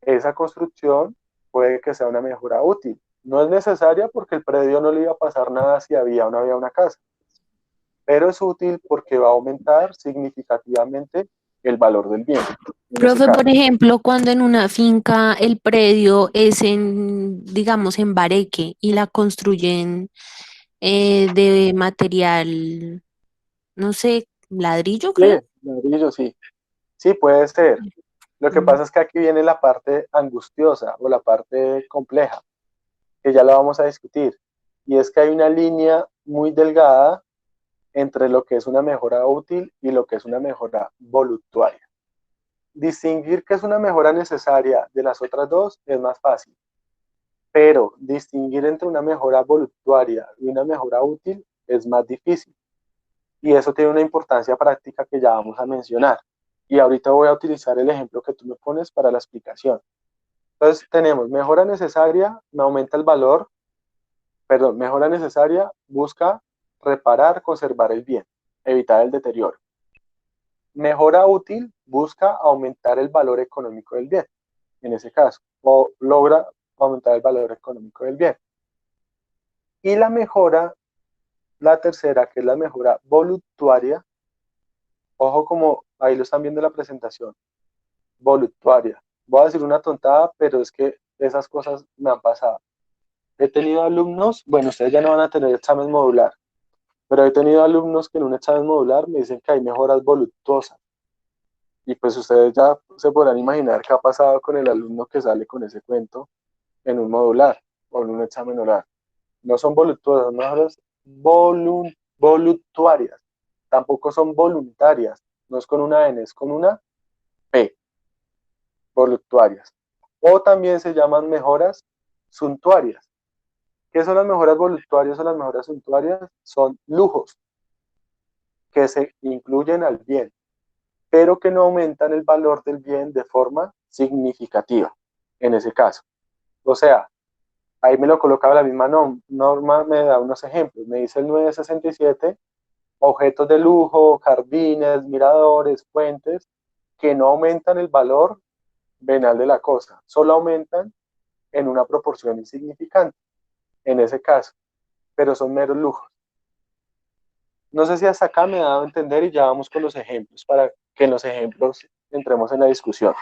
esa construcción puede que sea una mejora útil. No es necesaria porque el predio no le iba a pasar nada si había o no había una casa, pero es útil porque va a aumentar significativamente el valor del bien. Profe, por ejemplo, cuando en una finca el predio es en, digamos, en bareque y la construyen de material, no sé, ladrillo, Sí, creo. ladrillo, sí. Sí, puede ser. Lo que Mm. pasa es que aquí viene la parte angustiosa o la parte compleja, que ya la vamos a discutir. Y es que hay una línea muy delgada entre lo que es una mejora útil y lo que es una mejora voluntaria. Distinguir qué es una mejora necesaria de las otras dos es más fácil, pero distinguir entre una mejora voluntaria y una mejora útil es más difícil. Y eso tiene una importancia práctica que ya vamos a mencionar. Y ahorita voy a utilizar el ejemplo que tú me pones para la explicación. Entonces tenemos mejora necesaria, me aumenta el valor, perdón, mejora necesaria busca reparar, conservar el bien, evitar el deterioro. Mejora útil busca aumentar el valor económico del bien, en ese caso, o logra aumentar el valor económico del bien. Y la mejora, la tercera, que es la mejora voluntaria, ojo como ahí lo están viendo en la presentación, voluntaria. Voy a decir una tontada, pero es que esas cosas me han pasado. he tenido alumnos, bueno, ustedes ya no van a tener examen modular, pero he tenido alumnos que en un examen modular me dicen que hay mejoras voluptuosas. Y pues ustedes ya se podrán imaginar qué ha pasado con el alumno que sale con ese cuento en un modular o en un examen oral. No son voluptuosas, son mejoras voluptuarias. Tampoco son voluntarias. No es con una N, es con una P. Voluptuarias. O también se llaman mejoras suntuarias. ¿Qué son las mejoras voluptuarias o las mejoras suntuarias? Son lujos que se incluyen al bien, pero que no aumentan el valor del bien de forma significativa, en ese caso. O sea, ahí me lo colocaba la misma norma, me da unos ejemplos. Me dice el 967, objetos de lujo, jardines, miradores, fuentes, que no aumentan el valor venal de la cosa, solo aumentan en una proporción insignificante, en ese caso, pero son meros lujos. No sé si hasta acá me ha dado a entender y ya vamos con los ejemplos para que en los ejemplos entremos en la discusión.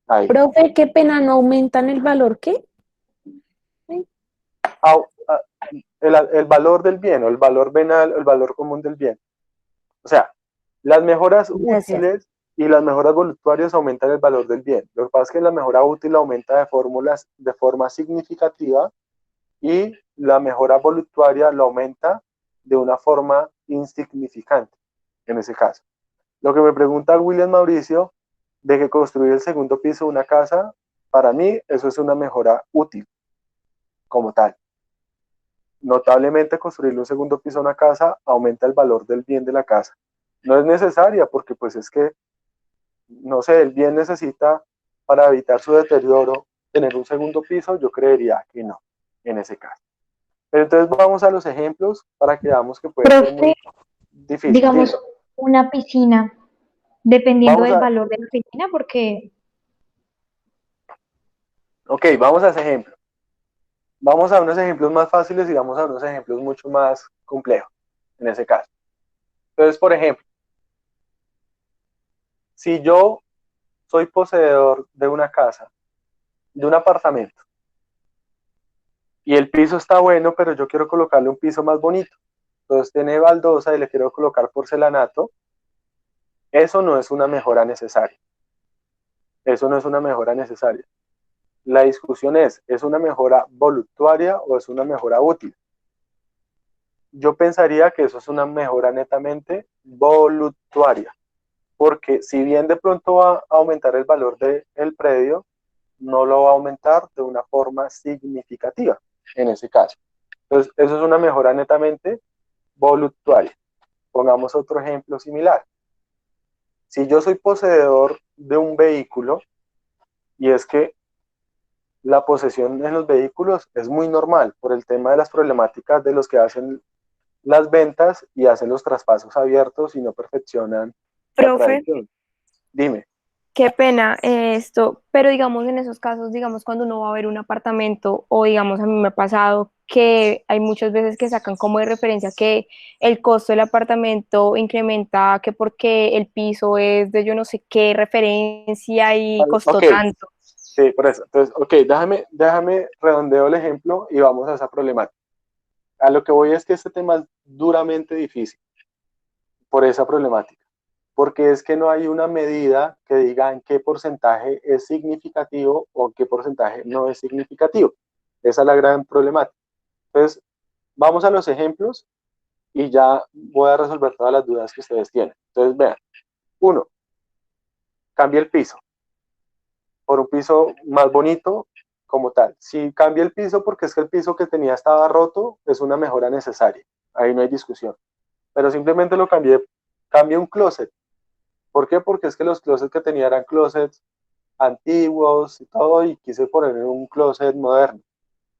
Ahí. Profe, qué pena, ¿no aumentan el valor qué? El valor del bien o el valor venal, el valor común del bien. O sea, las mejoras Gracias. útiles y las mejoras voluptuarias aumentan el valor del bien. Lo que pasa es que la mejora útil aumenta de forma significativa y la mejora voluptuaria lo aumenta de una forma insignificante, en ese caso. Lo que me pregunta William Mauricio, de que construir el segundo piso de una casa, para mí eso es una mejora útil, como tal. Notablemente construirle un segundo piso a una casa aumenta el valor del bien de la casa. No es necesaria porque pues es que, no sé, el bien necesita para evitar su deterioro tener un segundo piso, yo creería que no, en ese caso. Pero entonces vamos a los ejemplos para que veamos que puede ser muy Profe, difícil. digamos, Dime, una piscina, dependiendo vamos del a, valor de la piscina, porque vamos a ese ejemplo. Vamos a unos ejemplos más fáciles y vamos a unos ejemplos mucho más complejos, en ese caso. Entonces, por ejemplo, si yo soy poseedor de una casa, de un apartamento, y el piso está bueno, pero yo quiero colocarle un piso más bonito, entonces tiene baldosa y le quiero colocar porcelanato, eso no es una mejora necesaria. Eso no es una mejora necesaria. La discusión ¿es una mejora voluptuaria o es una mejora útil? Yo pensaría que eso es una mejora netamente voluptuaria, porque si bien de pronto va a aumentar el valor del predio, no lo va a aumentar de una forma significativa en ese caso. Entonces, eso es una mejora netamente voluptuaria. Pongamos otro ejemplo similar. Si yo soy poseedor de un vehículo, y es que la posesión en los vehículos es muy normal por el tema de las problemáticas de los que hacen las ventas y hacen los traspasos abiertos y no perfeccionan la Profe, tradición. Dime. qué pena esto, pero digamos en esos casos, digamos cuando uno va a ver un apartamento o digamos a mí me ha pasado que hay muchas veces que sacan como de referencia que el costo del apartamento incrementa, que porque el piso es de yo no sé qué referencia y costó Ok, tanto. sí, por eso. Entonces, ok, déjame redondeo el ejemplo y vamos a esa problemática. A lo que voy es que este tema es duramente difícil por esa problemática, porque es que no hay una medida que diga en qué porcentaje es significativo o qué porcentaje no es significativo. Esa es la gran problemática. Entonces, vamos a los ejemplos y ya voy a resolver todas las dudas que ustedes tienen. Entonces, vean, uno, cambia el piso por un piso más bonito como tal. Si cambia el piso porque es que el piso que tenía estaba roto, es una mejora necesaria. Ahí no hay discusión. Pero simplemente lo cambié un closet. ¿Por qué? Porque es que los closets que tenía eran closets antiguos y todo, y quise poner un closet moderno.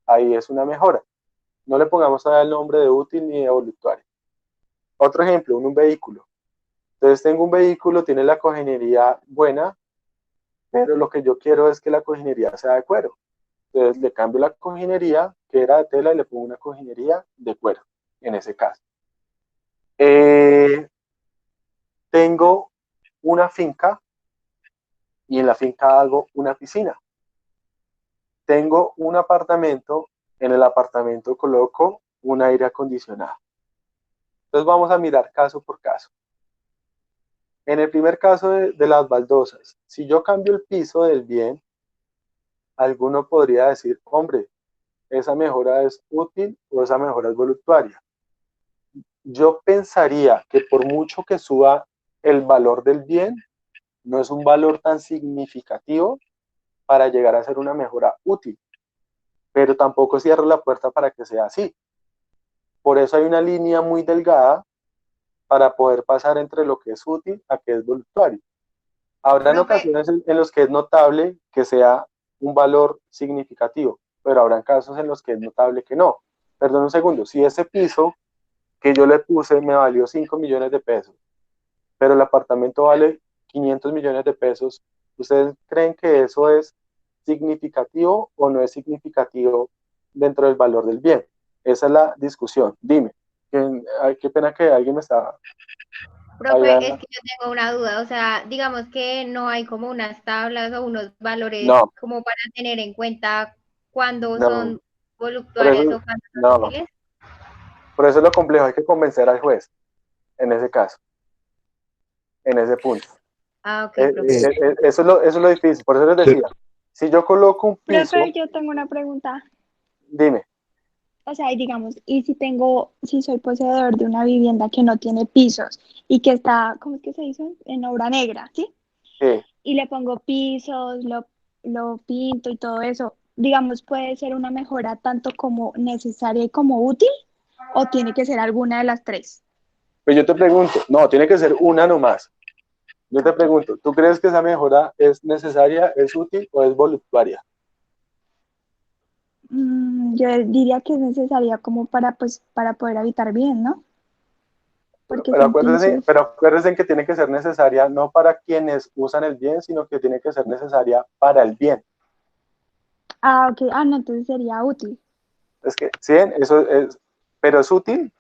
Ahí es una mejora. No le pongamos todavía el nombre de útil ni de voluptuario. Otro ejemplo, un vehículo. Entonces tengo un vehículo, tiene la cojinería buena, pero lo que yo quiero es que la cojinería sea de cuero. Entonces le cambio la cojinería, que era de tela, y le pongo una cojinería de cuero, en ese caso. Tengo una finca y en la finca hago una piscina. Tengo un apartamento En el apartamento coloco un aire acondicionado. Entonces vamos a mirar caso por caso. En el primer caso de las baldosas, si yo cambio el piso del bien, alguno podría decir, hombre, esa mejora es útil o esa mejora es voluntaria. Yo pensaría que por mucho que suba el valor del bien, no es un valor tan significativo para llegar a ser una mejora útil, pero tampoco cierro la puerta para que sea así. Por eso hay una línea muy delgada para poder pasar entre lo que es útil a que es voluntario. Habrán ocasiones en los que es notable que sea un valor significativo, pero habrán casos en los que es notable que no. Perdón un segundo, si ese piso que yo le puse me valió 5 millones de pesos, pero el apartamento vale 500 millones de pesos, ¿ustedes creen que eso es significativo o no es significativo dentro del valor del bien? Esa es la discusión. Dime. Ay, qué pena que alguien me está... Profe, es que yo tengo una duda, o sea, digamos que no hay como unas tablas o unos valores No, como para tener en cuenta cuándo no. son Por voluptuarias eso, o cuándo son no. útiles. Por eso es lo complejo, hay que convencer al juez en ese caso, en ese punto. Ah, ok, profe. Eso es lo difícil, por eso les decía, si yo coloco un piso, Profe, yo tengo una pregunta. dime, O sea, y digamos, y si soy poseedor de una vivienda que no tiene pisos y que está, ¿cómo es que se dice? En obra negra, ¿sí? sí, Y le pongo pisos, lo pinto y todo eso, digamos, ¿puede ser una mejora tanto como necesaria y como útil? ¿O tiene que ser alguna de las tres? pues yo te pregunto, no, tiene que ser una nomás. Yo te Ok. pregunto, ¿tú crees que esa mejora es necesaria, es útil o es voluntaria? Yo diría que es necesaria como para, pues, para poder habitar bien, ¿no? Porque sin pisos. Pero acuérdense que tiene que ser necesaria no para quienes usan el bien, sino que tiene que ser necesaria para el bien. Ah, ok. Ah, no, entonces sería útil. Es que, ¿sí ven? Eso es, pero es útil.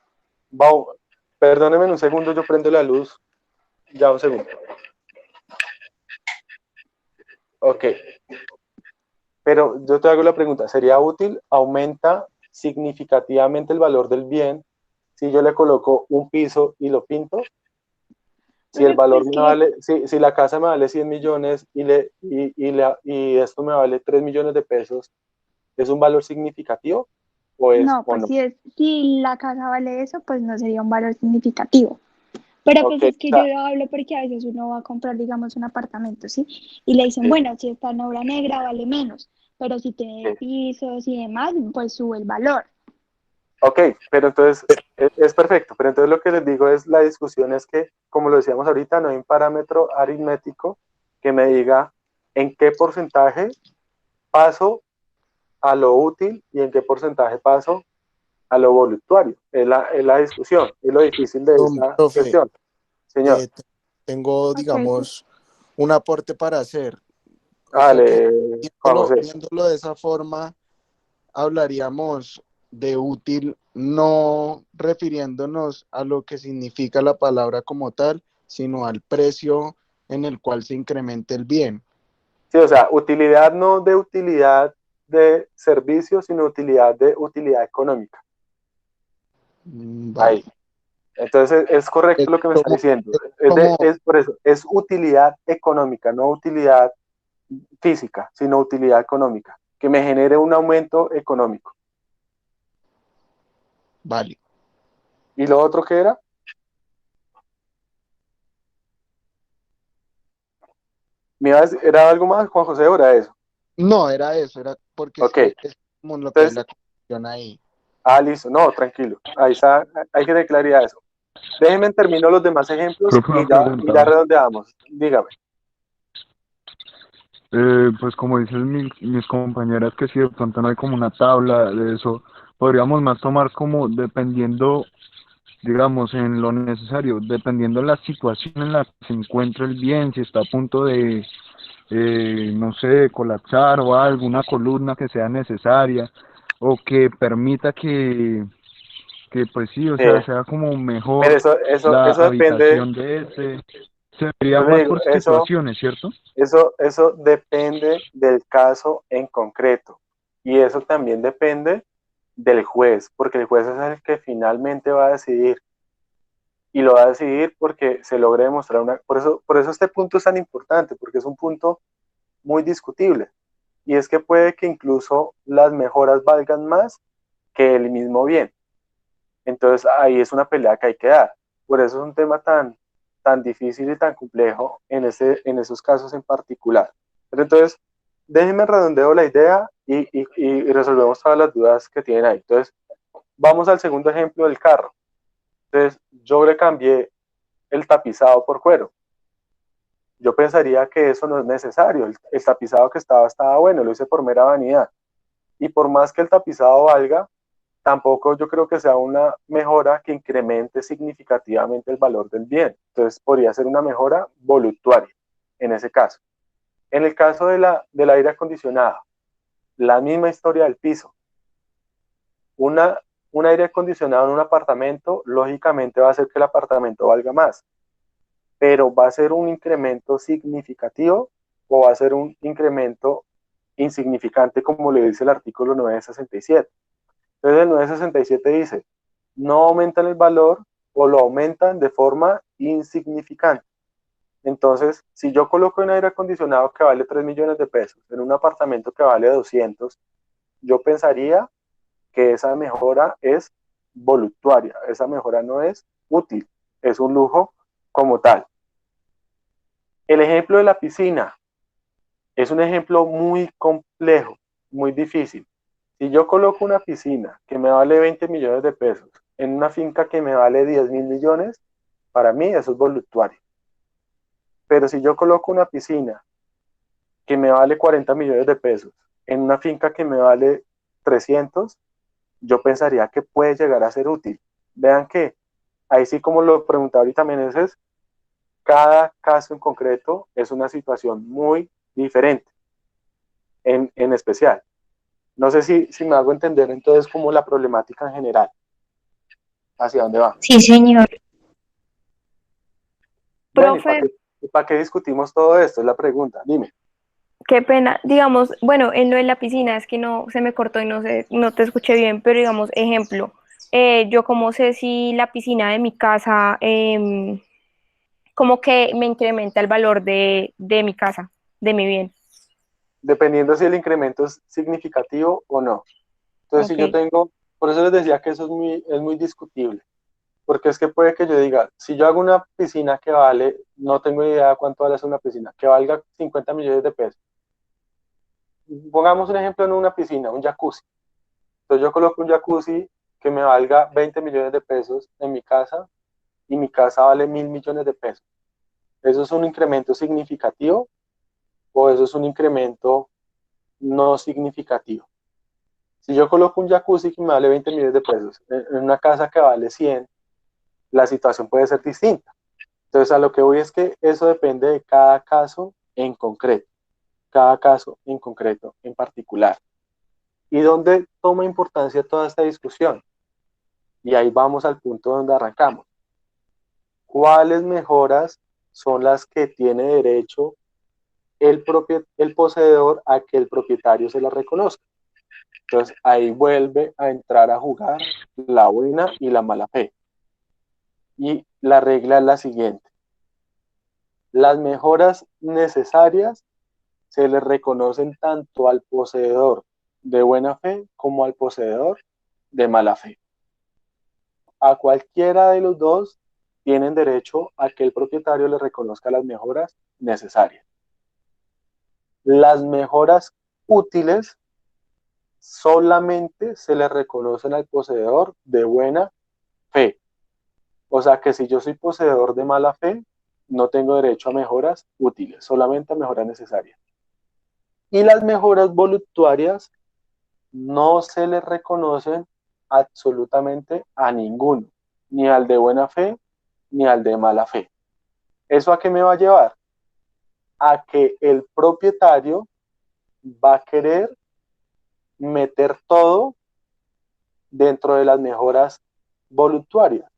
Perdónenme un segundo, yo prendo la luz. Ya un segundo. Ok. Pero yo te hago la pregunta, ¿sería útil? ¿Aumenta significativamente el valor del bien si yo le coloco un piso y lo pinto? Si el valor Pues me que vale, si la casa me vale 100 millones y esto me vale 3 millones de pesos, ¿es un valor significativo no, o pues no? si la casa vale eso, pues no sería un valor significativo. Pero Ok, pues es o que yo sea, hablo porque a veces uno va a comprar, digamos, un apartamento, ¿sí? Y le dicen, bueno, si está en obra negra vale menos, pero si tiene pisos y demás, pues sube el valor. ok, pero entonces es perfecto, pero entonces lo que les digo es, la discusión es que, como lo decíamos ahorita, no hay un parámetro aritmético que me diga en qué porcentaje paso a lo útil y en qué porcentaje paso a lo voluntario. Es la discusión, es lo difícil de esta Profe, cuestión. Señor, eh, tengo, Ok, sí. digamos, un aporte para hacer. O sea que dale, Juan José. viéndolo de esa forma, hablaríamos de útil, no refiriéndonos a lo que significa la palabra como tal, sino al precio en el cual se incrementa el bien. Sí, o sea, utilidad no de utilidad de servicio, sino de utilidad económica. Vale. Ahí. Entonces es Es correcto lo que me está como, diciendo. es como, Es por eso, es utilidad económica, no utilidad física, sino utilidad económica, que me genere un aumento económico. vale. ¿Y lo otro qué era? ¿Era algo más, Juan José, o era eso? No, era eso, era porque Ok, es como lo que es entonces, la cuestión ahí. listo, no, tranquilo, ahí está, hay que dar claridad a eso. Déjenme termino los demás ejemplos Profe, una y ya pregunta. redondeamos. Dígame. Pues como dicen mis compañeras que si de pronto no hay como una tabla de eso, podríamos más tomar como dependiendo, digamos, en lo necesario, dependiendo de la situación en la que se encuentre el bien, si está a punto de, no sé, colapsar o alguna columna que sea necesaria o que permita que pues sí, o sea, sea como Pero mejor la eso depende, habitación de este, sería yo le más digo, por situaciones, ¿cierto? eso depende del caso en concreto. Y eso también depende del juez, porque el juez es el que finalmente va a decidir, y lo va a decidir porque se logre demostrar una... Por eso este punto es tan importante, porque es un punto muy discutible, y es que puede que incluso las mejoras valgan más que el mismo bien. Entonces ahí es una pelea que hay que dar. Por eso es un tema tan difícil y tan complejo en esos casos en particular. Pero entonces, déjenme redondeo la idea y resolvemos todas las dudas que tienen ahí. Entonces, vamos al segundo ejemplo del carro. Entonces, yo le cambié el tapizado por cuero. Yo pensaría que eso no es necesario. El tapizado que estaba bueno, lo hice por mera vanidad. Y por más que el tapizado valga, tampoco yo creo que sea una mejora que incremente significativamente el valor del bien. Entonces podría ser una mejora voluntaria en ese caso. En el caso del aire acondicionado, la misma historia del piso. Un aire acondicionado en un apartamento, lógicamente va a hacer que el apartamento valga más, pero va a ser un incremento significativo o va a ser un incremento insignificante, como le dice el artículo 967. Entonces el 967 dice, no aumentan el valor o lo aumentan de forma insignificante. Entonces, si yo coloco un aire acondicionado que vale 3 millones de pesos en un apartamento que vale 200, yo pensaría que esa mejora es voluntaria, esa mejora no es útil, es un lujo como tal. El ejemplo de la piscina es un ejemplo muy complejo, muy difícil. Si yo coloco una piscina que me vale 20 millones de pesos en una finca que me vale 10.000 millones, para mí eso es voluntario. Pero si yo coloco una piscina que me vale 40 millones de pesos en una finca que me vale 300, yo pensaría que puede llegar a ser útil. Vean que ahí sí, como lo preguntaba ahorita Meneses, cada caso en concreto es una situación muy diferente en especial. No sé si me hago entender entonces como la problemática en general, hacia dónde va. Sí, señor. Bueno, ¿y Profe, para qué discutimos todo esto? Es la pregunta, dime. qué pena. Digamos, bueno, en lo de la piscina es que no se me cortó y no sé, no te escuché bien, pero digamos, ejemplo, yo como sé si la piscina de mi casa como que me incrementa el valor de mi casa, de mi bien. Dependiendo si el incremento es significativo o no. Entonces, si yo Ok. tengo, por eso les decía que eso es muy discutible, porque es que puede que yo diga, si yo hago una piscina que vale, no tengo idea de cuánto vale una piscina, que valga 50 millones de pesos. Pongamos un ejemplo en una piscina, un jacuzzi. Entonces yo coloco un jacuzzi que me valga 20 millones de pesos en mi casa y mi casa vale 1.000 millones de pesos. ¿Eso es un incremento significativo o eso es un incremento no significativo? Si yo coloco un jacuzzi que me vale 20 millones de pesos en una casa que vale 100, la situación puede ser distinta. Entonces, a lo que voy es que eso depende de cada caso en concreto, cada caso en concreto, en particular. ¿Y dónde toma importancia toda esta discusión? Y ahí vamos al punto donde arrancamos. ¿Cuáles mejoras son las que tiene derecho el poseedor a que el propietario se las reconozca? Entonces, ahí vuelve a entrar a jugar la buena y la mala fe. Y la regla es la siguiente. Las mejoras necesarias se le reconocen tanto al poseedor de buena fe como al poseedor de mala fe. A cualquiera de los dos tienen derecho a que el propietario le reconozca las mejoras necesarias. Las mejoras útiles solamente se le reconocen al poseedor de buena fe. O sea que si yo soy poseedor de mala fe, no tengo derecho a mejoras útiles, solamente a mejoras necesarias. Y las mejoras voluntarias no se le reconocen absolutamente a ninguno, ni al de buena fe, ni al de mala fe. ¿Eso a qué me va a llevar? A que el propietario va a querer meter todo dentro de las mejoras voluntarias.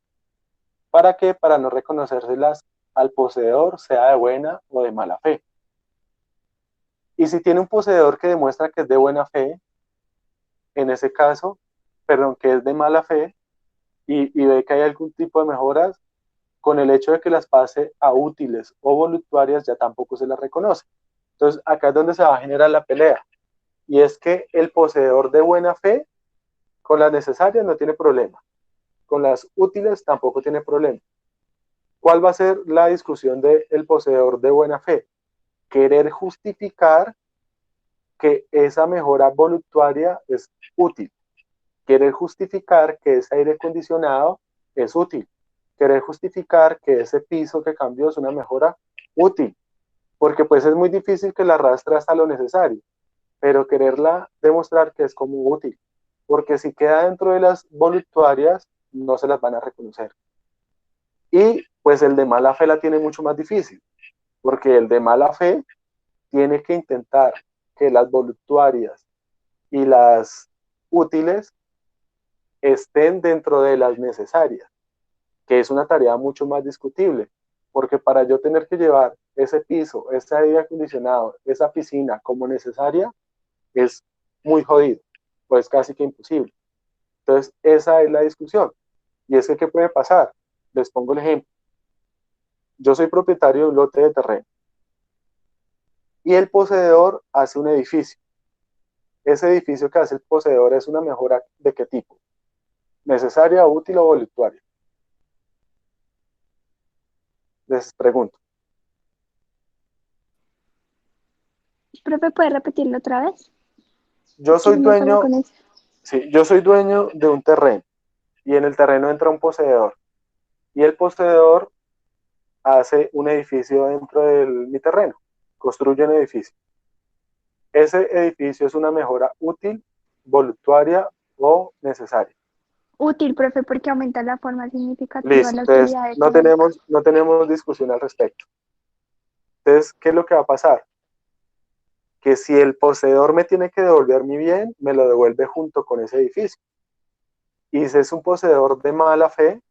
¿Para qué? Para no reconocérselas al poseedor, sea de buena o de mala fe. Y si tiene un poseedor que demuestra que es de buena fe, en ese caso, perdón, que es de mala fe y ve que hay algún tipo de mejoras, con el hecho de que las pase a útiles o voluptuarias ya tampoco se las reconoce. Entonces acá es donde se va a generar la pelea, y es que el poseedor de buena fe con las necesarias no tiene problema, con las útiles tampoco tiene problema. ¿Cuál va a ser la discusión del poseedor de buena fe? Querer justificar que esa mejora voluptuaria es útil, querer justificar que ese aire acondicionado es útil, querer justificar que ese piso que cambió es una mejora útil, porque pues es muy difícil que la arrastre hasta lo necesario, pero quererla demostrar que es como útil, porque si queda dentro de las voluptuarias no se las van a reconocer. Y pues el de mala fe la tiene mucho más difícil, porque el de mala fe tiene que intentar que las voluptuarias y las útiles estén dentro de las necesarias, que es una tarea mucho más discutible, porque para yo tener que llevar ese piso, ese aire acondicionado, esa piscina como necesaria, es muy jodido, pues casi que imposible. Entonces, esa es la discusión. Y es que, ¿qué puede pasar? Les pongo el ejemplo. Yo soy propietario de un lote de terreno y el poseedor hace un edificio. Ese edificio que hace el poseedor es una mejora ¿de qué tipo? ¿Necesaria, útil o voluptuaria? Les pregunto. Profe, ¿puede repetirlo otra vez? Yo Es que soy no me fue la dueño, conexión. sí, yo soy dueño de un terreno y en el terreno entra un poseedor y el poseedor hace un edificio dentro de mi terreno, construye un edificio. Ese edificio es una mejora útil, voluptuaria o necesaria. Útil, profe, porque aumenta la forma significativa, Listo, la entonces utilidad económica. no tenemos discusión al respecto. Entonces, ¿qué es lo que va a pasar? Que si el poseedor me tiene que devolver mi bien, me lo devuelve junto con ese edificio. Y si es un poseedor de mala fe,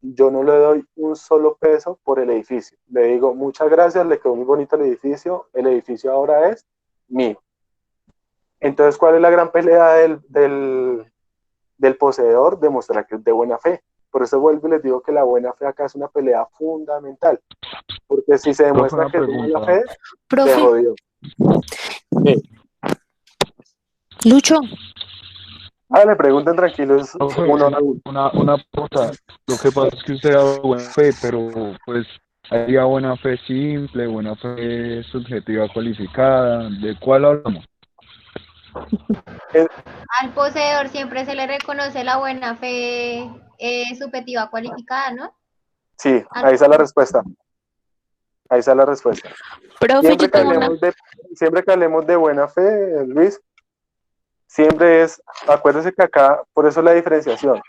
yo no le doy un solo peso por el edificio. Le digo, muchas gracias, le quedó muy bonito el edificio ahora es mío. Entonces, ¿cuál es la gran pelea del poseedor? Demostrar que es de buena fe. Por eso vuelvo y les digo que la buena fe acá es una pelea fundamental. Porque si se Profe, demuestra una que es de mala pregunta. fe, se Profe, jodió. Sí. Lucho, Le pregunten tranquilos Profe, uno a uno. una pregunta. Lo que pasa es que usted da buena fe, pero pues hay buena fe simple, buena fe subjetiva cualificada. ¿De cuál hablamos? Es- Al poseedor siempre se le reconoce la buena fe subjetiva cualificada, ¿no? sí, Al- ahí está la respuesta. Ahí está la respuesta. profe, yo tengo una. Siempre que hablemos de buena fe, Luis, siempre es, acuérdese que acá, por eso la diferenciación.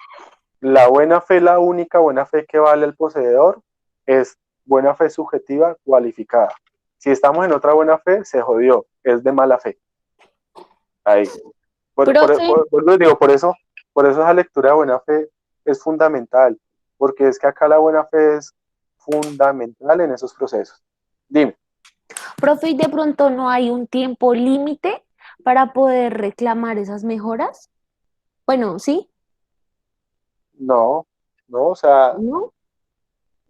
La buena fe, la única buena fe que vale el poseedor, es buena fe subjetiva cualificada. Si estamos en otra buena fe, se jodió, es de mala fe. Ahí. Profe, Por eso esa lectura de buena fe es fundamental, porque es que acá la buena fe es fundamental en esos procesos. Dime. profe, ¿y de pronto no hay un tiempo límite para poder reclamar esas mejoras? Bueno, ¿sí? No, no, o sea, ¿No?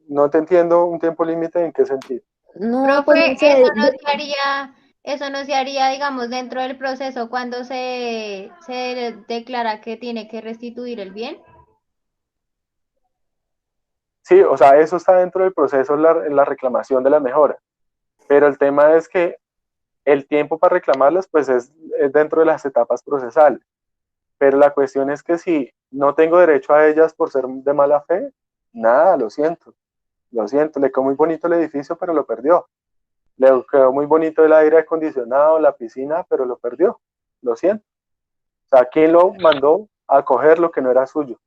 no te entiendo un tiempo límite en qué sentido. No, pues Profe, no sé. eso no se haría, digamos, dentro del proceso cuando se declara que tiene que restituir el bien. Sí, o sea, eso está dentro del proceso, la reclamación de la mejora, pero el tema es que el tiempo para reclamarlas, pues es dentro de las etapas procesales, pero la cuestión es que si no tengo derecho a ellas por ser de mala fe, nada, lo siento, le quedó muy bonito el edificio, pero lo perdió. Le quedó muy bonito el aire acondicionado, la piscina, pero lo perdió. Lo siento. O sea, ¿quién lo mandó a coger lo que no era suyo?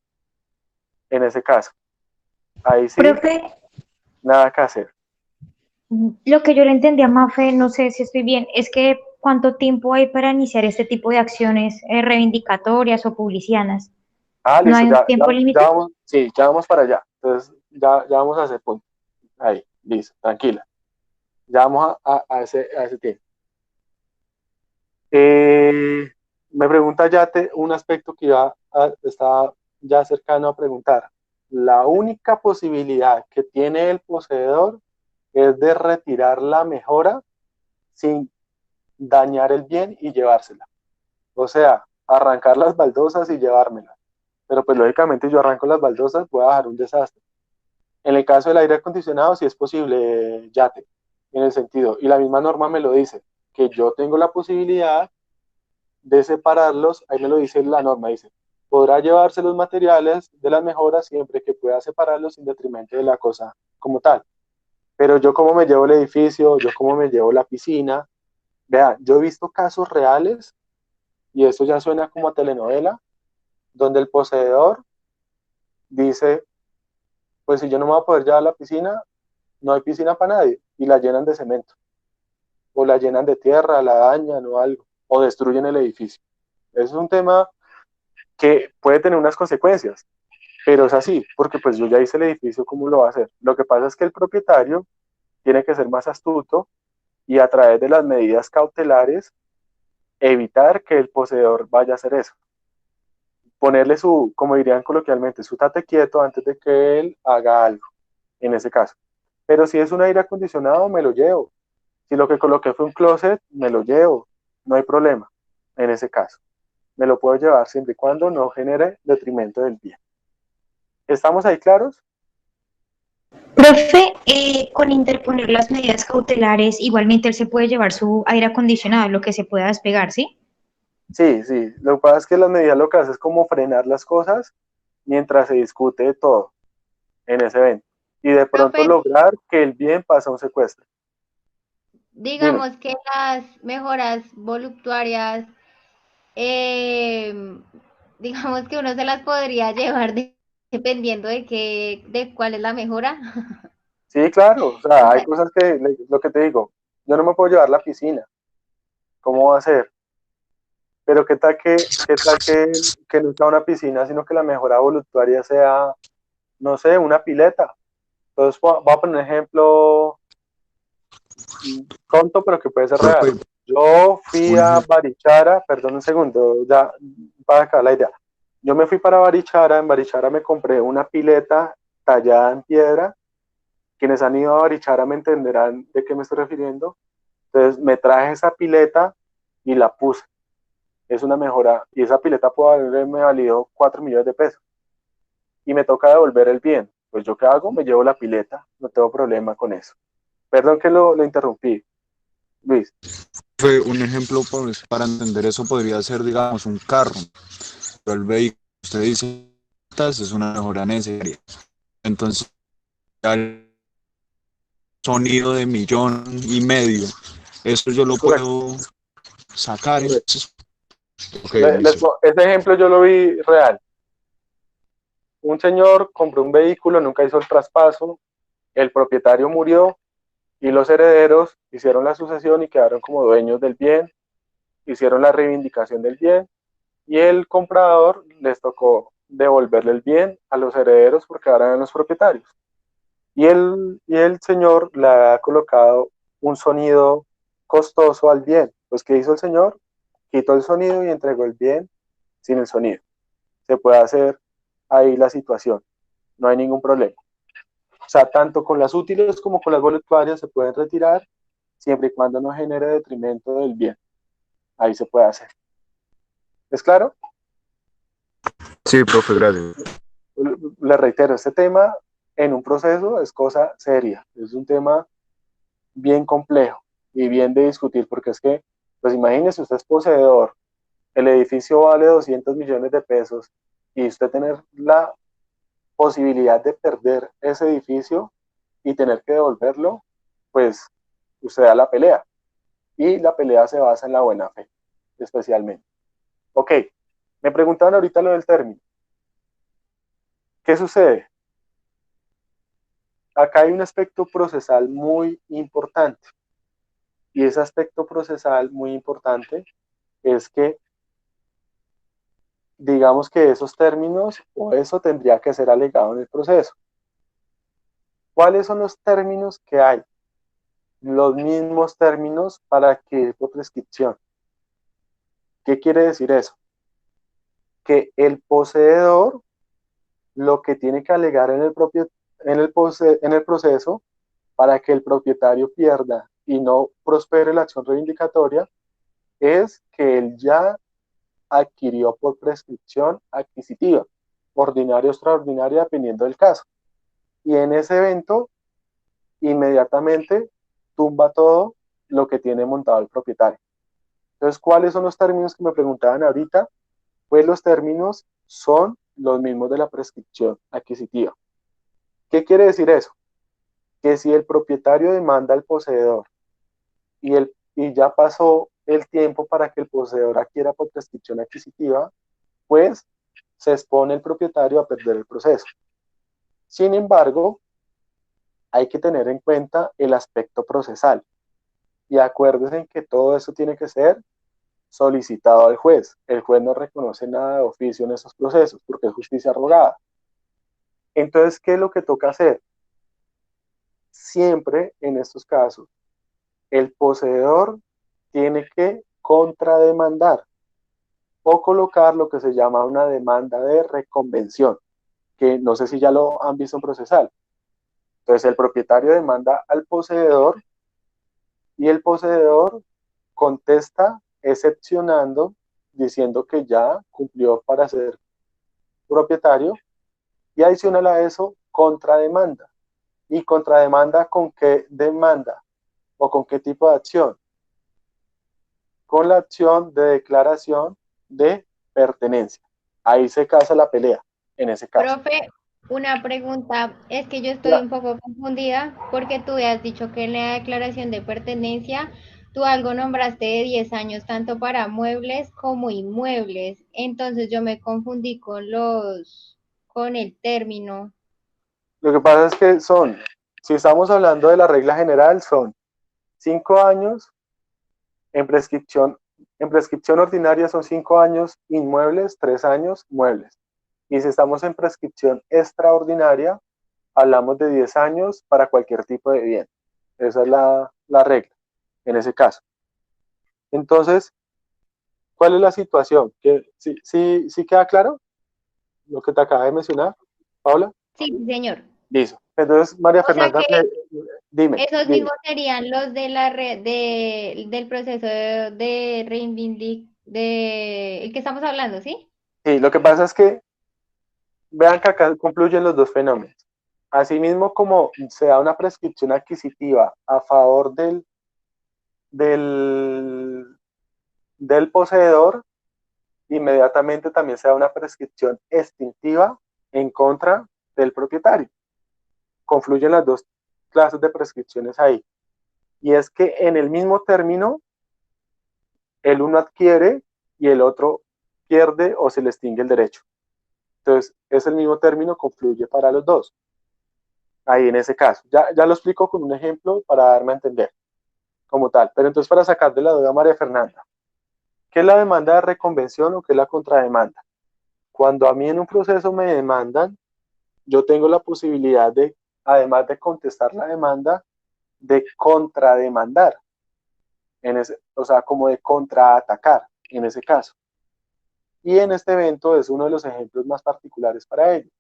En ese caso. Ahí sí, Profe, nada que hacer. lo que yo le entendí a Mafe, no sé si estoy bien, es que cuánto tiempo hay para iniciar este tipo de acciones reivindicatorias o publicianas. ¿No Listo, hay un tiempo límite? vamos, sí, ya vamos para allá. Entonces, ya vamos a ese punto. Ahí, listo, tranquila. Ya vamos a ese tiempo. Me pregunta Yate un aspecto que está ya cercano a preguntar. La única posibilidad que tiene el poseedor es de retirar la mejora sin dañar el bien y llevársela. O sea, arrancar las baldosas y llevármelas. Pero pues lógicamente yo arranco las baldosas, voy a dejar un desastre. En el caso del aire acondicionado, sí es posible, Yate, en el sentido, y la misma norma me lo dice, que yo tengo la posibilidad de separarlos, ahí me lo dice la norma, dice, podrá llevarse los materiales de las mejoras siempre que pueda separarlos sin detrimento de la cosa como tal. Pero yo como me llevo el edificio, yo como me llevo la piscina, vean, yo he visto casos reales, y eso ya suena como a telenovela, donde el poseedor dice, pues si yo no me voy a poder llevar la piscina, no hay piscina para nadie, y la llenan de cemento, o la llenan de tierra, la dañan o algo, o destruyen el edificio. Eso es un tema que puede tener unas consecuencias, pero es así, porque pues yo ya hice el edificio, ¿cómo lo va a hacer? Lo que pasa es que el propietario tiene que ser más astuto y a través de las medidas cautelares evitar que el poseedor vaya a hacer eso. Ponerle su, como dirían coloquialmente, su tate quieto antes de que él haga algo, en ese caso. Pero si es un aire acondicionado, me lo llevo. Si lo que coloqué fue un closet, me lo llevo. No hay problema en ese caso. Me lo puedo llevar siempre y cuando no genere detrimento del bien. ¿Estamos ahí claros? Profe, con interponer las medidas cautelares, igualmente él se puede llevar su aire acondicionado, lo que se pueda despegar, ¿sí? Sí, sí. Lo que pasa es que las medidas lo que hace es como frenar las cosas mientras se discute de todo en ese evento. Y de pronto Profe, lograr que el bien pase a un secuestro. Dime. digamos que las mejoras voluptuarias, eh, digamos que uno se las podría llevar dependiendo de cuál es la mejora. Sí, claro. O sea, O hay sea, cosas que, lo que te digo, yo no me puedo llevar la piscina. ¿Cómo va a ser? Pero qué tal que no sea una piscina, sino que la mejora voluntaria sea, no sé, una pileta. Entonces, voy a poner un ejemplo tonto, pero que puede ser real. Profe, Yo fui un a ejemplo. Barichara, perdón un segundo, ya para acá la idea. Yo me fui para Barichara, en Barichara me compré una pileta tallada en piedra. Quienes han ido a Barichara me entenderán de qué me estoy refiriendo. Entonces me traje esa pileta y la puse. Es una mejora, y esa pileta puede haberme valido 4 millones de pesos. Y me toca devolver el bien. Pues yo qué hago, me llevo la pileta, no tengo problema con eso. Perdón que lo interrumpí, Luis. Fue un ejemplo pues, para entender eso podría ser, digamos, un carro. Pero el vehículo, usted dice, es una mejora necesaria. Entonces, ya el sonido de 1,5 millones, eso yo lo Correcto, puedo sacar. correcto. Ok, listo. Ese ejemplo yo lo vi real. Un señor compró un vehículo, nunca hizo el traspaso, el propietario murió y los herederos hicieron la sucesión y quedaron como dueños del bien, hicieron la reivindicación del bien y el comprador les tocó devolverle el bien a los herederos porque ahora eran los propietarios. Y el señor le ha colocado un sonido costoso al bien. Pues, ¿qué hizo el señor? Quitó el sonido y entregó el bien sin el sonido. Se puede hacer ahí la situación, no hay ningún problema. O sea, tanto con las útiles como con las voluntarias se pueden retirar siempre y cuando no genere detrimento del bien. Ahí se puede hacer. ¿Es claro? Sí, profe, gracias. Le reitero, este tema en un proceso es cosa seria, es un tema bien complejo y bien de discutir, porque es que, pues imagínese, usted es poseedor, el edificio vale 200 millones de pesos y usted tener la posibilidad de perder ese edificio y tener que devolverlo, pues usted da la pelea y la pelea se basa en la buena fe, especialmente. Ok, me preguntaban ahorita lo del término. ¿Qué sucede? Acá hay un aspecto procesal muy importante y ese aspecto procesal muy importante es que digamos que esos términos o eso tendría que ser alegado en el proceso. ¿Cuáles son los términos que hay? Los mismos términos para que por prescripción. ¿Qué quiere decir eso? Que el poseedor lo que tiene que alegar en el proceso para que el propietario pierda y no prospere la acción reivindicatoria es que él ya adquirió por prescripción adquisitiva, ordinaria o extraordinaria, dependiendo del caso. Y en ese evento, inmediatamente tumba todo lo que tiene montado el propietario. Entonces, ¿cuáles son los términos que me preguntaban ahorita? Pues los términos son los mismos de la prescripción adquisitiva. ¿Qué quiere decir eso? Que si el propietario demanda al poseedor y ya pasó el tiempo para que el poseedor adquiera por prescripción adquisitiva, pues se expone el propietario a perder el proceso. Sin embargo, hay que tener en cuenta el aspecto procesal y acuérdense en que todo eso tiene que ser solicitado al juez. El juez no reconoce nada de oficio en esos procesos porque es justicia rogada. Entonces, ¿qué es lo que toca hacer? Siempre en estos casos, el poseedor tiene que contrademandar o colocar lo que se llama una demanda de reconvención, que no sé si ya lo han visto en procesal. Entonces el propietario demanda al poseedor y el poseedor contesta excepcionando, diciendo que ya cumplió para ser propietario y adicional a eso, contrademanda. ¿Y contrademanda con qué demanda o con qué tipo de acción? Con la acción de declaración de pertenencia. Ahí se casa la pelea, en ese caso. Profe, una pregunta, es que yo estoy un poco confundida porque tú has dicho que en la declaración de pertenencia tú algo nombraste de 10 años tanto para muebles como inmuebles, entonces yo me confundí con el término. Lo que pasa es que si estamos hablando de la regla general, son 5 años en prescripción ordinaria son 5 años inmuebles, 3 años muebles. Y si estamos en prescripción extraordinaria, hablamos de 10 años para cualquier tipo de bien. Esa es la regla, en ese caso. Entonces, ¿cuál es la situación? ¿Sí queda claro lo que te acaba de mencionar, Paula? Sí, señor. Listo. Entonces, María O sea Fernanda, que dime. esos mismos serían los de del proceso de el que estamos hablando, ¿sí? Sí, lo que pasa es que vean que acá confluyen los dos fenómenos. Asimismo, como se da una prescripción adquisitiva a favor del poseedor, inmediatamente también se da una prescripción extintiva en contra del propietario. Confluyen las dos clases de prescripciones ahí. Y es que en el mismo término, el uno adquiere y el otro pierde o se le extingue el derecho. Entonces, es el mismo término, confluye para los dos. Ahí en ese caso. Ya lo explico con un ejemplo para darme a entender como tal. Pero entonces, para sacar de la duda a María Fernanda, ¿qué es la demanda de reconvención o qué es la contrademanda? Cuando a mí en un proceso me demandan, yo tengo la posibilidad de, además de contestar la demanda, de contrademandar, o sea, como de contraatacar en ese caso. Y en este evento es uno de los ejemplos más particulares para ello.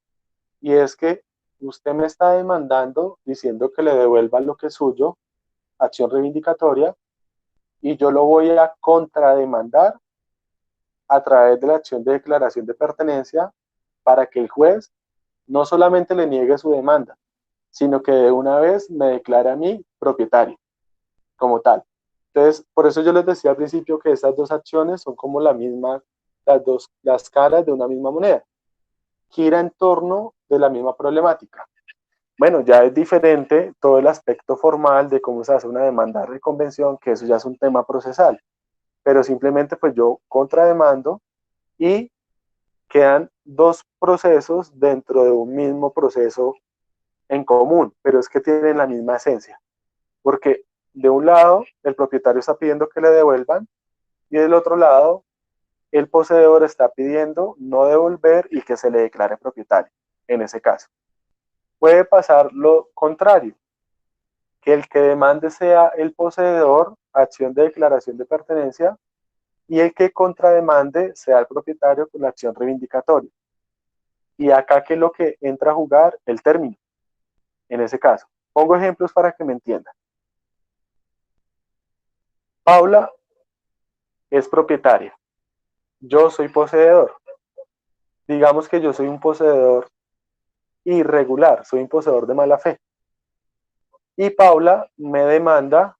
Y es que usted me está demandando diciendo que le devuelva lo que es suyo, acción reivindicatoria, y yo lo voy a contrademandar a través de la acción de declaración de pertenencia para que el juez no solamente le niegue su demanda, sino que de una vez me declare a mí propietario como tal. Entonces, por eso yo les decía al principio que estas dos acciones son como las caras de una misma moneda. Gira en torno de la misma problemática. Bueno, ya es diferente todo el aspecto formal de cómo se hace una demanda de reconvención, que eso ya es un tema procesal. Pero simplemente pues yo contrademando y quedan dos procesos dentro de un mismo proceso en común, pero es que tienen la misma esencia. Porque de un lado el propietario está pidiendo que le devuelvan y del otro lado el poseedor está pidiendo no devolver y que se le declare propietario en ese caso. Puede pasar lo contrario, que el que demande sea el poseedor, acción de declaración de pertenencia, y el que contrademande sea el propietario con la acción reivindicatoria. Y acá, ¿qué es lo que entra a jugar? El término, en ese caso. Pongo ejemplos para que me entiendan. Paula es propietaria. Yo soy poseedor. Digamos que yo soy un poseedor irregular, soy un poseedor de mala fe. Y Paula me demanda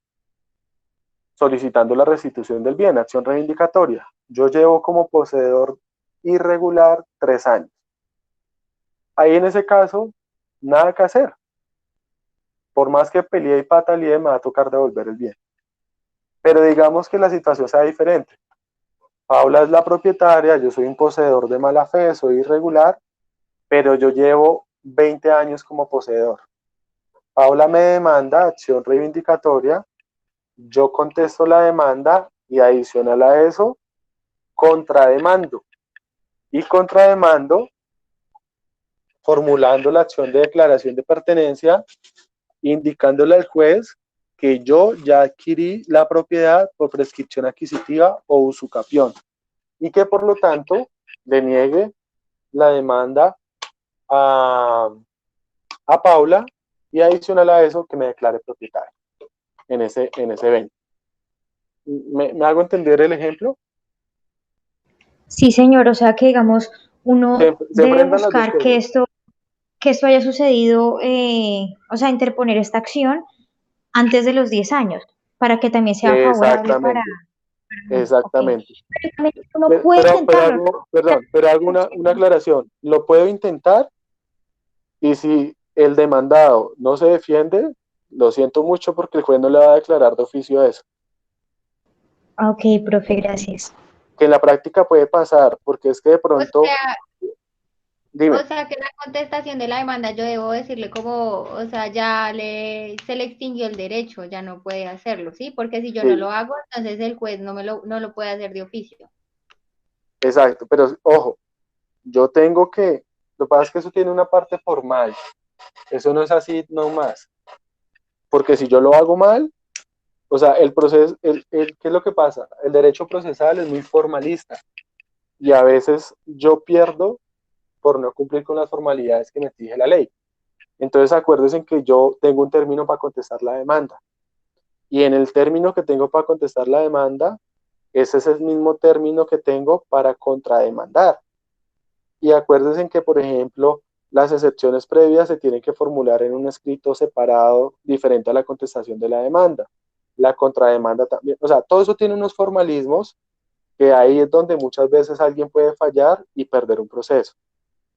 solicitando la restitución del bien, acción reivindicatoria. Yo llevo como poseedor irregular 3 años. Ahí en ese caso, nada que hacer. Por más que pelee y patalee, me va a tocar devolver el bien. Pero digamos que la situación sea diferente. Paula es la propietaria, yo soy un poseedor de mala fe, soy irregular, pero yo llevo 20 años como poseedor. Paula me demanda acción reivindicatoria, yo contesto la demanda y adicional a eso, contrademando. Y contrademando, formulando la acción de declaración de pertenencia, indicándole al juez que yo ya adquirí la propiedad por prescripción adquisitiva o usucapión y que por lo tanto le niegue la demanda a Paula y adicional a eso que me declare propietario en ese evento. ¿Me hago entender el ejemplo? Sí, señor, o sea que digamos, uno Se debe enfrentan las dos buscar que cosas. esto haya sucedido, o sea, interponer esta acción antes de los 10 años, para que también sea favorable para Exactamente, mí. Ok. exactamente. Pero también uno puede intentarlo, ¿no? Pero hago una aclaración. Lo puedo intentar y si el demandado no se defiende, lo siento mucho porque el juez no le va a declarar de oficio eso. Ok, profe, gracias. Que en la práctica puede pasar, porque es que de pronto, dime, O sea que la contestación de la demanda yo debo decirle como, o sea, se le extinguió el derecho, ya no puede hacerlo, ¿sí? Porque si yo no sí, lo hago, entonces el juez no lo puede hacer de oficio. exacto, pero ojo, yo tengo que, lo que pasa es que eso tiene una parte formal, eso no es así nomás, porque si yo lo hago mal, o sea, el proceso, ¿qué es lo que pasa? El derecho procesal es muy formalista y a veces yo pierdo por no cumplir con las formalidades que me exige la ley. Entonces acuérdense en que yo tengo un término para contestar la demanda y en el término que tengo para contestar la demanda, ese es el mismo término que tengo para contrademandar. Y acuérdense en que, por ejemplo, las excepciones previas se tienen que formular en un escrito separado, diferente a la contestación de la demanda. La contrademanda también, o sea, todo eso tiene unos formalismos que ahí es donde muchas veces alguien puede fallar y perder un proceso.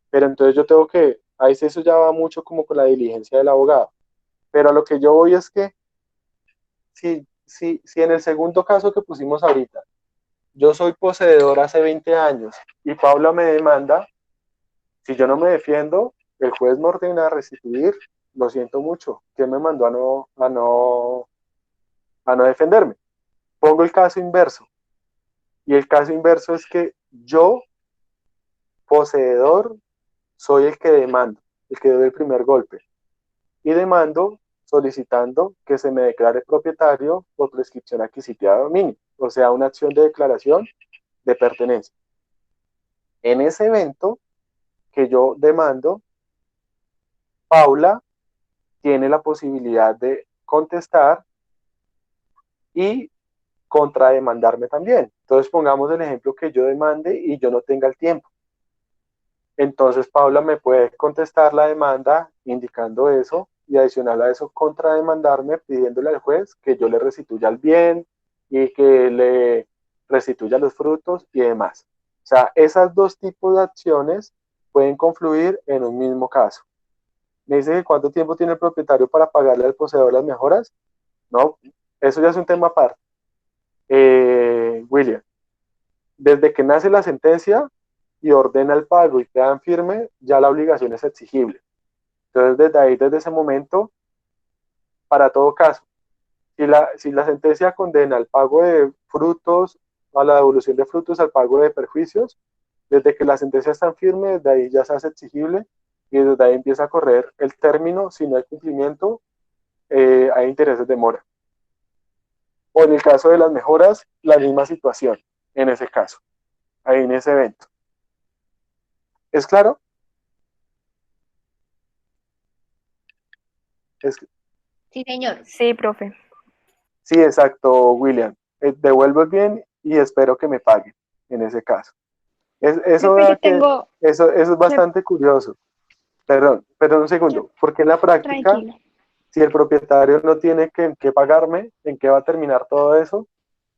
Pero entonces yo tengo que, ahí sí eso ya va mucho como con la diligencia del abogado. Pero a lo que yo voy es que si en el segundo caso que pusimos ahorita, yo soy poseedor hace 20 años y Paula me demanda, si yo no me defiendo, el juez me ordena a restituir, lo siento mucho, ¿quién me mandó a no defenderme? Pongo el caso inverso, y el caso inverso es que yo, poseedor, soy el que demando, el que doy el primer golpe, y demando solicitando que se me declare propietario por prescripción adquisitiva de dominio, o sea, una acción de declaración de pertenencia. En ese evento que yo demando, Paula tiene la posibilidad de contestar y contrademandarme también. Entonces pongamos el ejemplo que yo demande y yo no tenga el tiempo. Entonces Paula me puede contestar la demanda indicando eso y adicional a eso contrademandarme pidiéndole al juez que yo le restituya el bien y que le restituya los frutos y demás. O sea, esas dos tipos de acciones pueden confluir en un mismo caso. Me dice que cuánto tiempo tiene el propietario para pagarle al poseedor las mejoras. No, eso ya es un tema aparte. William, desde que nace la sentencia y ordena el pago y quedan firme, ya la obligación es exigible. Entonces, desde ahí, desde ese momento, para todo caso, si la sentencia condena al pago de frutos, a la devolución de frutos, al pago de perjuicios, desde que la sentencia está firme, desde ahí ya se hace exigible y desde ahí empieza a correr el término. Si no hay cumplimiento, hay intereses de mora. O en el caso de las mejoras, la misma situación. en ese caso, ahí en ese evento. ¿Es claro? Sí, señor. Sí, profe. Sí, exacto, William. Devuelvo el bien y espero que me paguen en ese caso. Eso, Profe, yo tengo, eso es bastante curioso. Perdón un yo, segundo. Porque en la práctica, tranquilo. si el propietario no tiene que pagarme, ¿en qué va a terminar todo eso?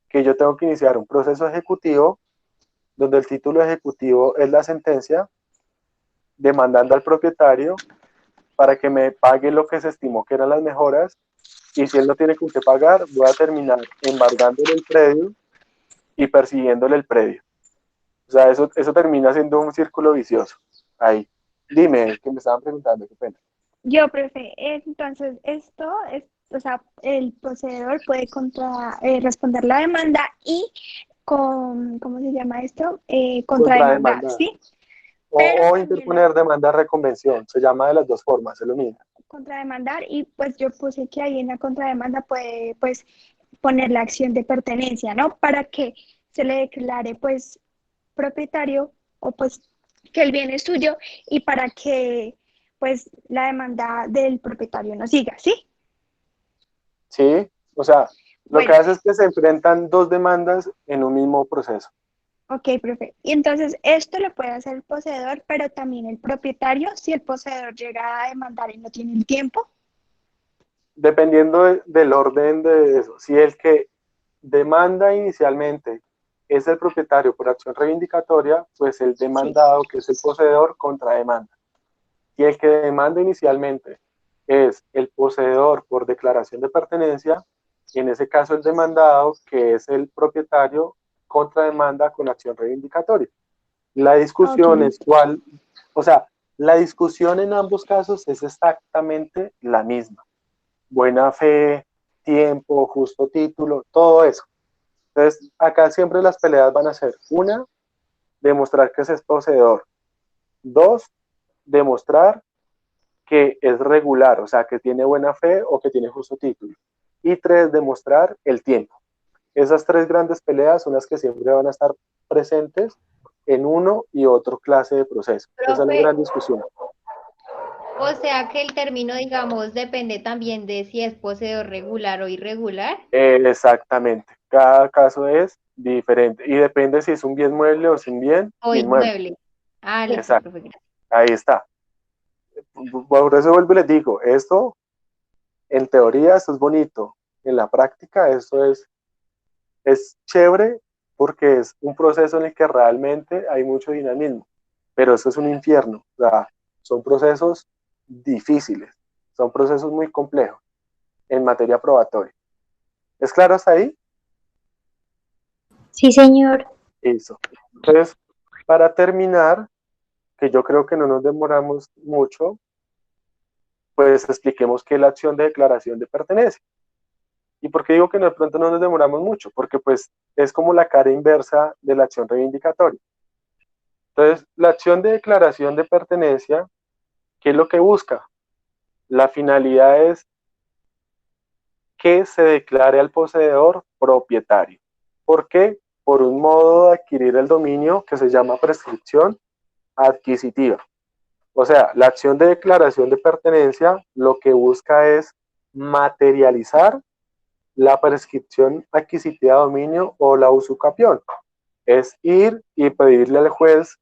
Que yo tengo que iniciar un proceso ejecutivo donde el título ejecutivo es la sentencia demandando al propietario para que me pague lo que se estimó que eran las mejoras, y si él no tiene con qué pagar, voy a terminar embargándole el predio y persiguiéndole el predio. O sea, eso termina siendo un círculo vicioso. Ahí. Dime, que me estaban preguntando, qué pena. Yo, profe, entonces esto es, o sea, el poseedor puede responder la demanda y ¿cómo se llama esto? Contrademandar, Contrademandar. ¿sí? Pero O también interponer demanda de reconvención. Se llama de las dos formas, es lo mismo. contrademandar y pues yo puse que ahí en la contrademanda puede pues poner la acción de pertenencia, ¿no? Para que se le declare pues propietario o pues que el bien es suyo y para que pues la demanda del propietario no siga, ¿sí? Sí, o sea, lo que Bueno, hace es que se enfrentan dos demandas en un mismo proceso. ok, profe. Y entonces esto lo puede hacer el poseedor, pero también el propietario, si el poseedor llega a demandar y no tiene el tiempo. Dependiendo del orden de eso. Si el que demanda inicialmente es el propietario por acción reivindicatoria, pues el Sí. demandado, que es el poseedor, contrademanda. Si el que demanda inicialmente es el poseedor por declaración de pertenencia, en ese caso el demandado, que es el propietario, contrademanda con acción reivindicatoria. La Ok, discusión es listo. cuál, o sea, la discusión en ambos casos es exactamente la misma. Buena fe, tiempo, justo título, todo eso. Entonces, acá siempre las peleas van a ser, una, demostrar que se es poseedor; dos, demostrar que es regular, o sea, que tiene buena fe o que tiene justo título; y tres, demostrar el tiempo. Esas tres grandes peleas son las que siempre van a estar presentes en uno y otro clase de proceso. Esa es la Profe, gran discusión. o sea que el término, digamos, depende también de si es poseedor regular o irregular. Exactamente. Cada caso es diferente y depende si es un bien mueble o sin bien O inmueble. inmueble. Ah, listo, Exacto. profe. Gracias. Ahí está. Por eso vuelvo y les digo, esto en teoría esto es bonito, en la práctica esto es chévere porque es un proceso en el que realmente hay mucho dinamismo, pero esto es un infierno. O sea, son procesos difíciles, son procesos muy complejos en materia probatoria. ¿Es claro hasta ahí? Sí, señor. Eso. Entonces, para terminar, que yo creo que no nos demoramos mucho, pues expliquemos qué es la acción de declaración de pertenencia. ¿Y por qué digo que de pronto no nos demoramos mucho? Porque pues es como la cara inversa de la acción reivindicatoria. Entonces, la acción de declaración de pertenencia, ¿qué es lo que busca? La finalidad es que se declare al poseedor propietario. ¿Por qué? Por un modo de adquirir el dominio que se llama prescripción adquisitiva. O sea, la acción de declaración de pertenencia lo que busca es materializar la prescripción adquisitiva de dominio o la usucapión. Es ir y pedirle al juez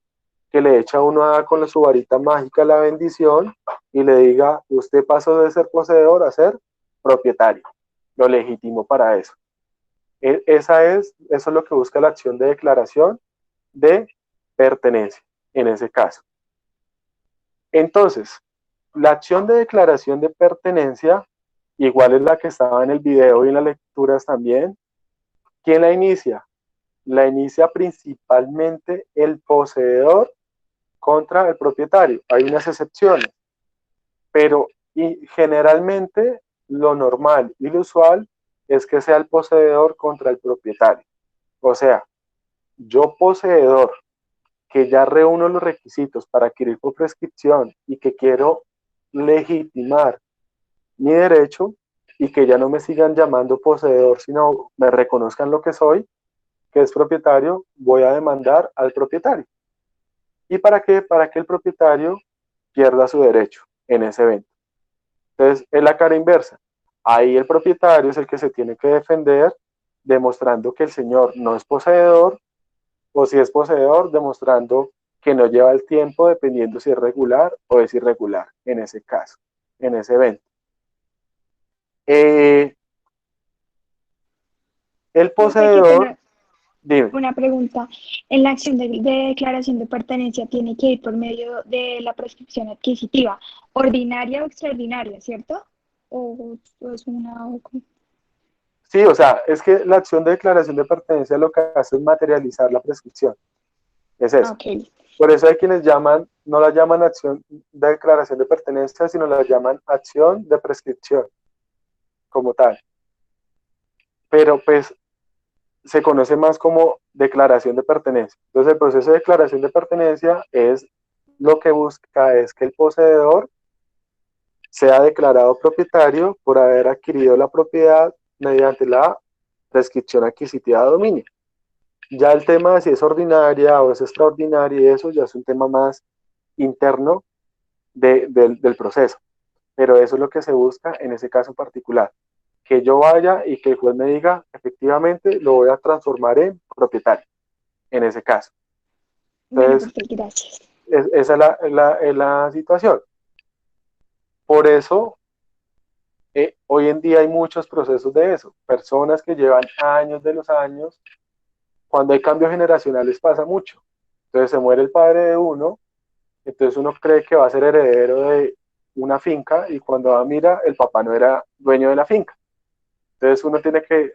que le eche a uno con su varita mágica la bendición y le diga, usted pasó de ser poseedor a ser propietario. Lo legítimo para eso. Eso es lo que busca la acción de declaración de pertenencia, en ese caso. Entonces, la acción de declaración de pertenencia, igual es la que estaba en el video y en las lecturas también. ¿Quién la inicia? La inicia principalmente el poseedor contra el propietario. Hay unas excepciones, pero generalmente lo normal y lo usual es que sea el poseedor contra el propietario. O sea, yo poseedor que ya reúno los requisitos para adquirir por prescripción y que quiero legitimar mi derecho y que ya no me sigan llamando poseedor, sino me reconozcan lo que soy, que es propietario, voy a demandar al propietario. ¿Y para qué? Para que el propietario pierda su derecho en ese evento. Entonces, es la cara inversa. Ahí el propietario es el que se tiene que defender, demostrando que el señor no es poseedor, o si es poseedor, demostrando que no lleva el tiempo, dependiendo si es regular o es irregular en ese caso, en ese evento. El Profe, qué poseedor, pena, dime, una pregunta. ¿En la acción de declaración de pertenencia tiene que ir por medio de la prescripción adquisitiva, ordinaria o extraordinaria, cierto? ¿O es una... sí, o sea, es que la acción de declaración de pertenencia lo que hace es materializar la prescripción, es eso. Ok. Por eso hay quienes llaman, no la llaman acción de declaración de pertenencia, sino la llaman acción de prescripción, como tal. Pero pues se conoce más como declaración de pertenencia. Entonces el proceso de declaración de pertenencia es lo que busca es que el poseedor sea declarado propietario por haber adquirido la propiedad mediante la prescripción adquisitiva de dominio. Ya el tema de si es ordinaria o es extraordinaria y eso ya es un tema más interno del proceso. Pero eso es lo que se busca en ese caso particular. Que yo vaya y que el juez me diga, efectivamente, lo voy a transformar en propietario, en ese caso. Bueno, Entonces, perfecto, gracias. esa es la situación. Por eso, hoy en día hay muchos procesos de eso. Personas que llevan años de los años, cuando hay cambios generacionales pasa mucho. Entonces se muere el padre de uno, entonces uno cree que va a ser heredero de una finca y cuando va a mira, el papá no era dueño de la finca. Entonces uno tiene que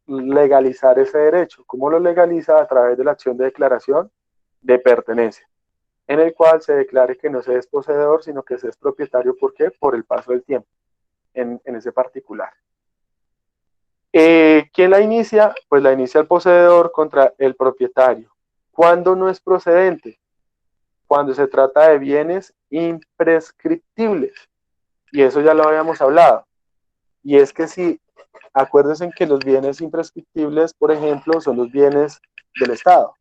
legalizar ese derecho. ¿Cómo lo legaliza? A través de la acción de declaración de pertenencia, en el cual se declare que no se es poseedor, sino que se es propietario. ¿Por qué? Por el paso del tiempo en ese particular. ¿Quién la inicia? Pues la inicia el poseedor contra el propietario. ¿Cuándo no es procedente? Cuando se trata de bienes imprescriptibles. Y eso ya lo habíamos hablado. Y es que si, acuérdense que los bienes imprescriptibles, por ejemplo, son los bienes del Estado.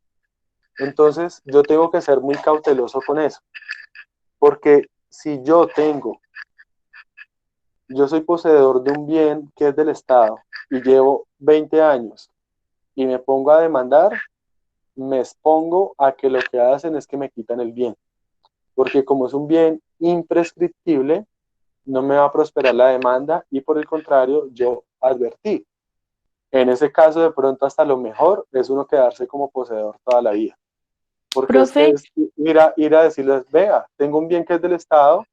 Entonces, yo tengo que ser muy cauteloso con eso. Porque si yo soy poseedor de un bien que es del Estado y llevo 20 años y me pongo a demandar, me expongo a que lo que hacen es que me quitan el bien. Porque como es un bien imprescriptible, no me va a prosperar la demanda y por el contrario, yo advertí. En ese caso, de pronto, hasta lo mejor es uno quedarse como poseedor toda la vida. Porque es que Profe, es ir a decirles, vea, tengo un bien que es del Estado,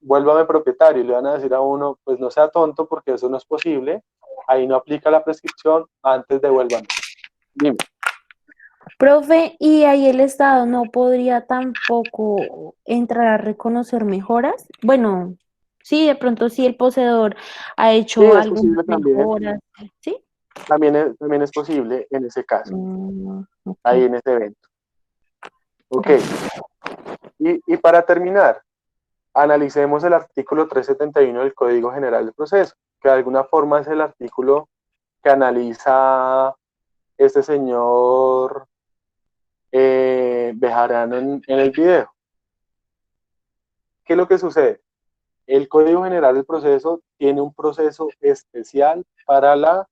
vuélvame propietario. Y le van a decir a uno, pues no sea tonto porque eso no es posible, ahí no aplica la prescripción, antes devuélvame. Dime. profe, ¿y ahí el Estado no podría tampoco entrar a reconocer mejoras? Bueno, sí, de pronto sí el poseedor ha Sí, hecho es algunas posible también. mejoras, ¿sí? También es posible en ese caso, Ok, ahí en ese evento. Ok, gracias. y para terminar, analicemos el artículo 371 del Código General del Proceso, que de alguna forma es el artículo que analiza este señor Bejarano en el video. ¿Qué es lo que sucede? El Código General del Proceso tiene un proceso especial para la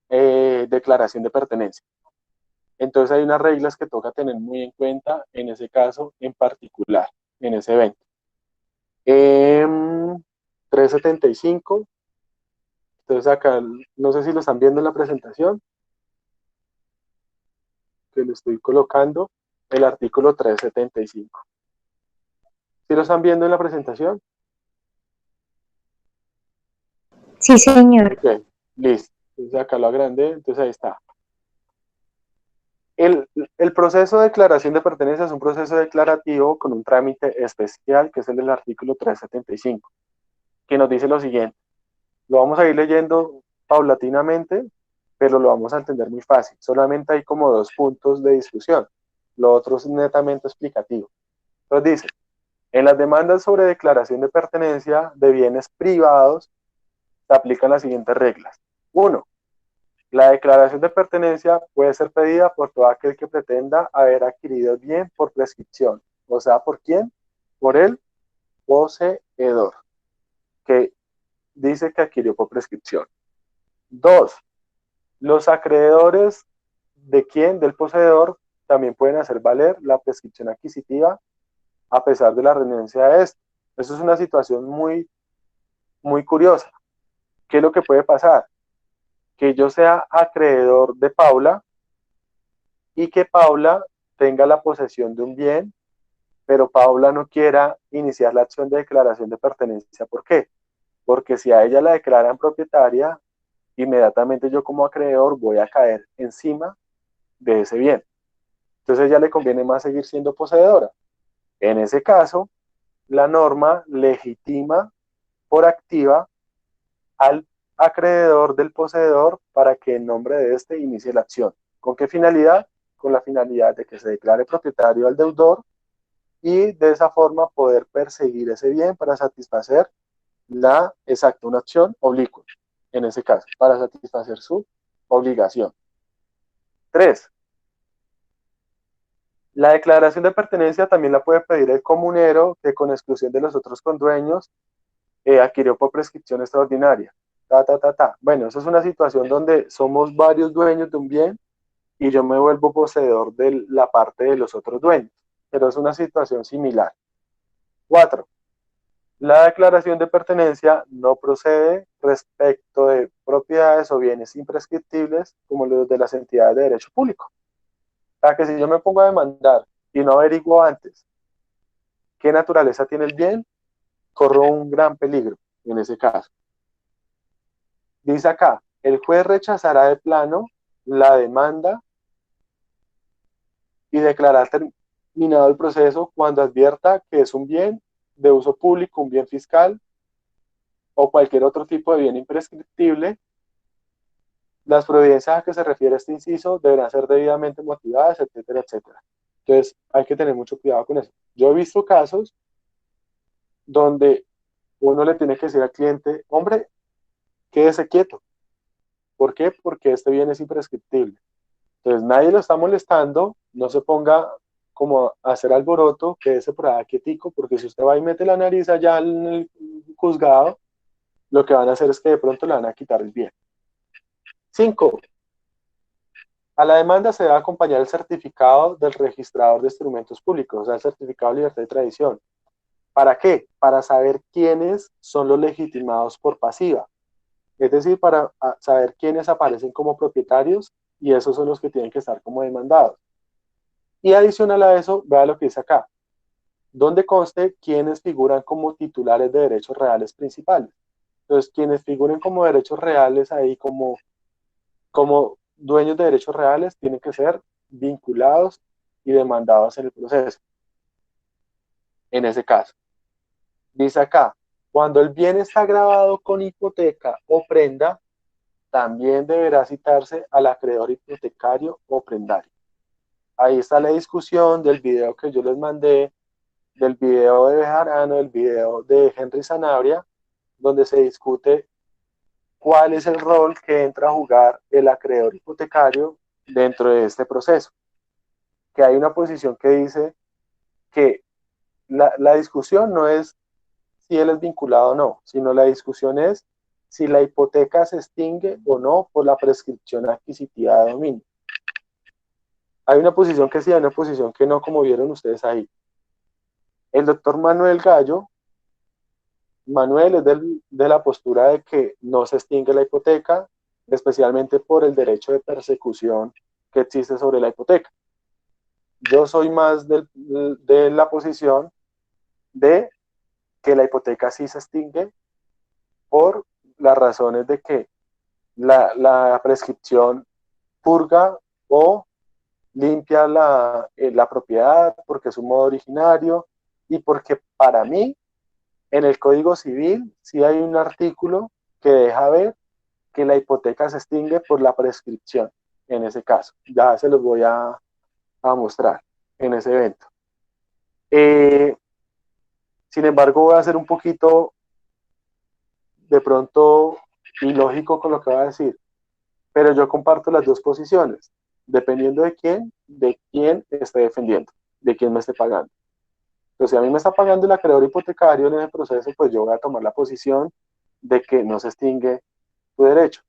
declaración de pertenencia. Entonces hay unas reglas que toca tener muy en cuenta en ese caso en particular, en ese evento. 375. Entonces acá, no sé si lo están viendo en la presentación, que le estoy colocando el artículo 375. ¿Sí lo están viendo en la presentación? Sí, señor. Ok, listo. Entonces acá lo agrandé, entonces ahí está. El proceso de declaración de pertenencia es un proceso declarativo con un trámite especial, que es el del artículo 375, que nos dice lo siguiente. Lo vamos a ir leyendo paulatinamente, pero lo vamos a entender muy fácil. Solamente hay como 2 puntos de discusión. Lo otro es netamente explicativo. Entonces dice, en las demandas sobre declaración de pertenencia de bienes privados se aplican las siguientes reglas. 1. La declaración de pertenencia puede ser pedida por todo aquel que pretenda haber adquirido el bien por prescripción. O sea, ¿por quién? Por el poseedor, que dice que adquirió por prescripción. 2. Los acreedores de quién, del poseedor, también pueden hacer valer la prescripción adquisitiva a pesar de la renuncia de esto. Eso es una situación muy, muy curiosa. ¿Qué es lo que puede pasar? Que yo sea acreedor de Paula y que Paula tenga la posesión de un bien, pero Paula no quiera iniciar la acción de declaración de pertenencia. ¿Por qué? Porque si a ella la declaran propietaria, inmediatamente yo como acreedor voy a caer encima de ese bien. Entonces a ella le conviene más seguir siendo poseedora. En ese caso, la norma legitima por activa al acreedor del poseedor para que en nombre de éste inicie la acción. ¿Con qué finalidad? Con la finalidad de que se declare propietario al deudor y de esa forma poder perseguir ese bien para satisfacer una acción oblicua, en ese caso, para satisfacer su obligación. 3. La declaración de pertenencia también la puede pedir el comunero que con exclusión de los otros condueños adquirió por prescripción extraordinaria. Bueno, eso es una situación donde somos varios dueños de un bien y yo me vuelvo poseedor de la parte de los otros dueños, pero es una situación similar. 4. La declaración de pertenencia no procede respecto de propiedades o bienes imprescriptibles como los de las entidades de derecho público. O sea, que si yo me pongo a demandar y no averiguo antes qué naturaleza tiene el bien, corro un gran peligro en ese caso. Dice acá, el juez rechazará de plano la demanda y declarará terminado el proceso cuando advierta que es un bien de uso público, un bien fiscal o cualquier otro tipo de bien imprescriptible. Las providencias a que se refiere este inciso deberán ser debidamente motivadas, etcétera, etcétera. Entonces, hay que tener mucho cuidado con eso. Yo he visto casos donde uno le tiene que decir al cliente, hombre, quédese quieto. ¿Por qué? Porque este bien es imprescriptible. Entonces nadie lo está molestando, no se ponga como a hacer alboroto, quédese por ahí quietico, porque si usted va y mete la nariz allá en el juzgado, lo que van a hacer es que de pronto le van a quitar el bien. 5. A la demanda se debe acompañar el certificado del registrador de instrumentos públicos, o sea, el certificado de libertad y tradición. ¿Para qué? Para saber quiénes son los legitimados por pasiva. Es decir, para saber quiénes aparecen como propietarios y esos son los que tienen que estar como demandados. Y adicional a eso, vea lo que dice acá, donde conste quiénes figuran como titulares de derechos reales principales. Entonces, quienes figuren como derechos reales ahí como dueños de derechos reales tienen que ser vinculados y demandados en el proceso. En ese caso, dice acá, cuando el bien está grabado con hipoteca o prenda, también deberá citarse al acreedor hipotecario o prendario. Ahí está la discusión del video que yo les mandé, del video de Bejarano, del video de Henry Sanabria, donde se discute cuál es el rol que entra a jugar el acreedor hipotecario dentro de este proceso. Que hay una posición que dice que la discusión no es si él es vinculado o no, sino la discusión es si la hipoteca se extingue o no por la prescripción adquisitiva de dominio. Hay una posición que sí, hay una posición que no, como vieron ustedes ahí. El doctor Manuel Gallo, Manuel es de la postura de que no se extingue la hipoteca, especialmente por el derecho de persecución que existe sobre la hipoteca. Yo soy más de la posición de que la hipoteca sí se extingue por las razones de que la prescripción purga o limpia la propiedad porque es un modo originario y porque para mí en el Código Civil sí hay un artículo que deja ver que la hipoteca se extingue por la prescripción en ese caso. Ya se los voy a mostrar en ese evento. Sin embargo, voy a ser un poquito de pronto ilógico con lo que voy a decir, pero yo comparto las dos posiciones, dependiendo de quién esté defendiendo, de quién me esté pagando. Entonces, si a mí me está pagando el acreedor hipotecario en ese proceso, pues yo voy a tomar la posición de que no se extingue tu derecho.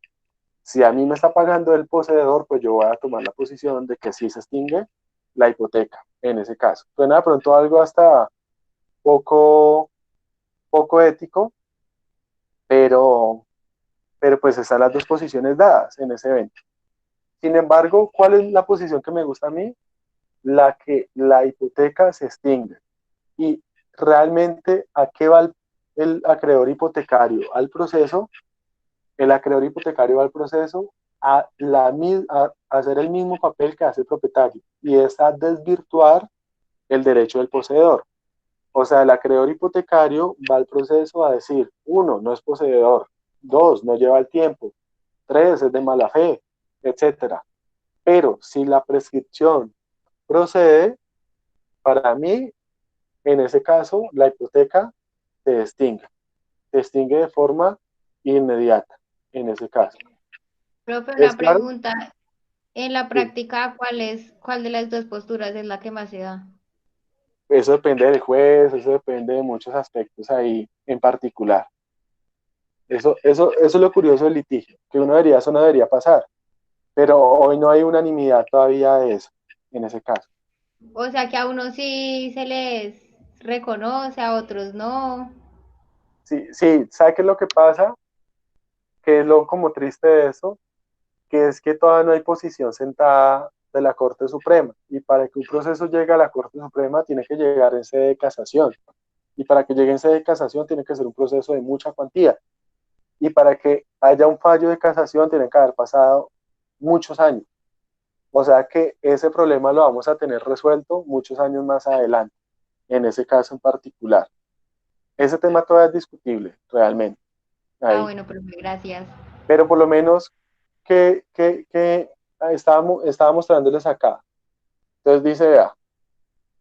Si a mí me está pagando el poseedor, pues yo voy a tomar la posición de que sí se extingue la hipoteca en ese caso. Suena de pronto algo hasta poco ético, pero pues están las dos posiciones dadas en ese evento. Sin embargo, ¿cuál es la posición que me gusta a mí? La que la hipoteca se extingue. Y realmente, ¿a qué va el acreedor hipotecario? Al proceso. El acreedor hipotecario va al proceso a hacer el mismo papel que hace el propietario, y es a desvirtuar el derecho del poseedor. O sea, el acreedor hipotecario va al proceso a decir, 1, no es poseedor; 2, no lleva el tiempo; 3, es de mala fe, etcétera. Pero si la prescripción procede, para mí, en ese caso, la hipoteca se extingue de forma inmediata, en ese caso. Profe, ¿Es una claro? pregunta. En la Sí. práctica, ¿cuál de las dos posturas es la que más se da? Eso depende del juez, eso depende de muchos aspectos ahí en particular. Eso es lo curioso del litigio, que eso no debería pasar, pero hoy no hay unanimidad todavía de eso, en ese caso. O sea que a unos sí se les reconoce, a otros no. Sí, sí, ¿sabe qué es lo que pasa? Que es lo como triste de eso, que es que todavía no hay posición sentada de la Corte Suprema, y para que un proceso llegue a la Corte Suprema tiene que llegar en sede de casación, y para que llegue en sede de casación tiene que ser un proceso de mucha cuantía, y para que haya un fallo de casación tienen que haber pasado muchos años. O sea que ese problema lo vamos a tener resuelto muchos años más adelante, en ese caso en particular. Ese tema todavía es discutible, realmente. Ah, Ahí. bueno, profe, gracias. Pero por lo menos que estaba mostrándoles acá. Entonces dice, vea,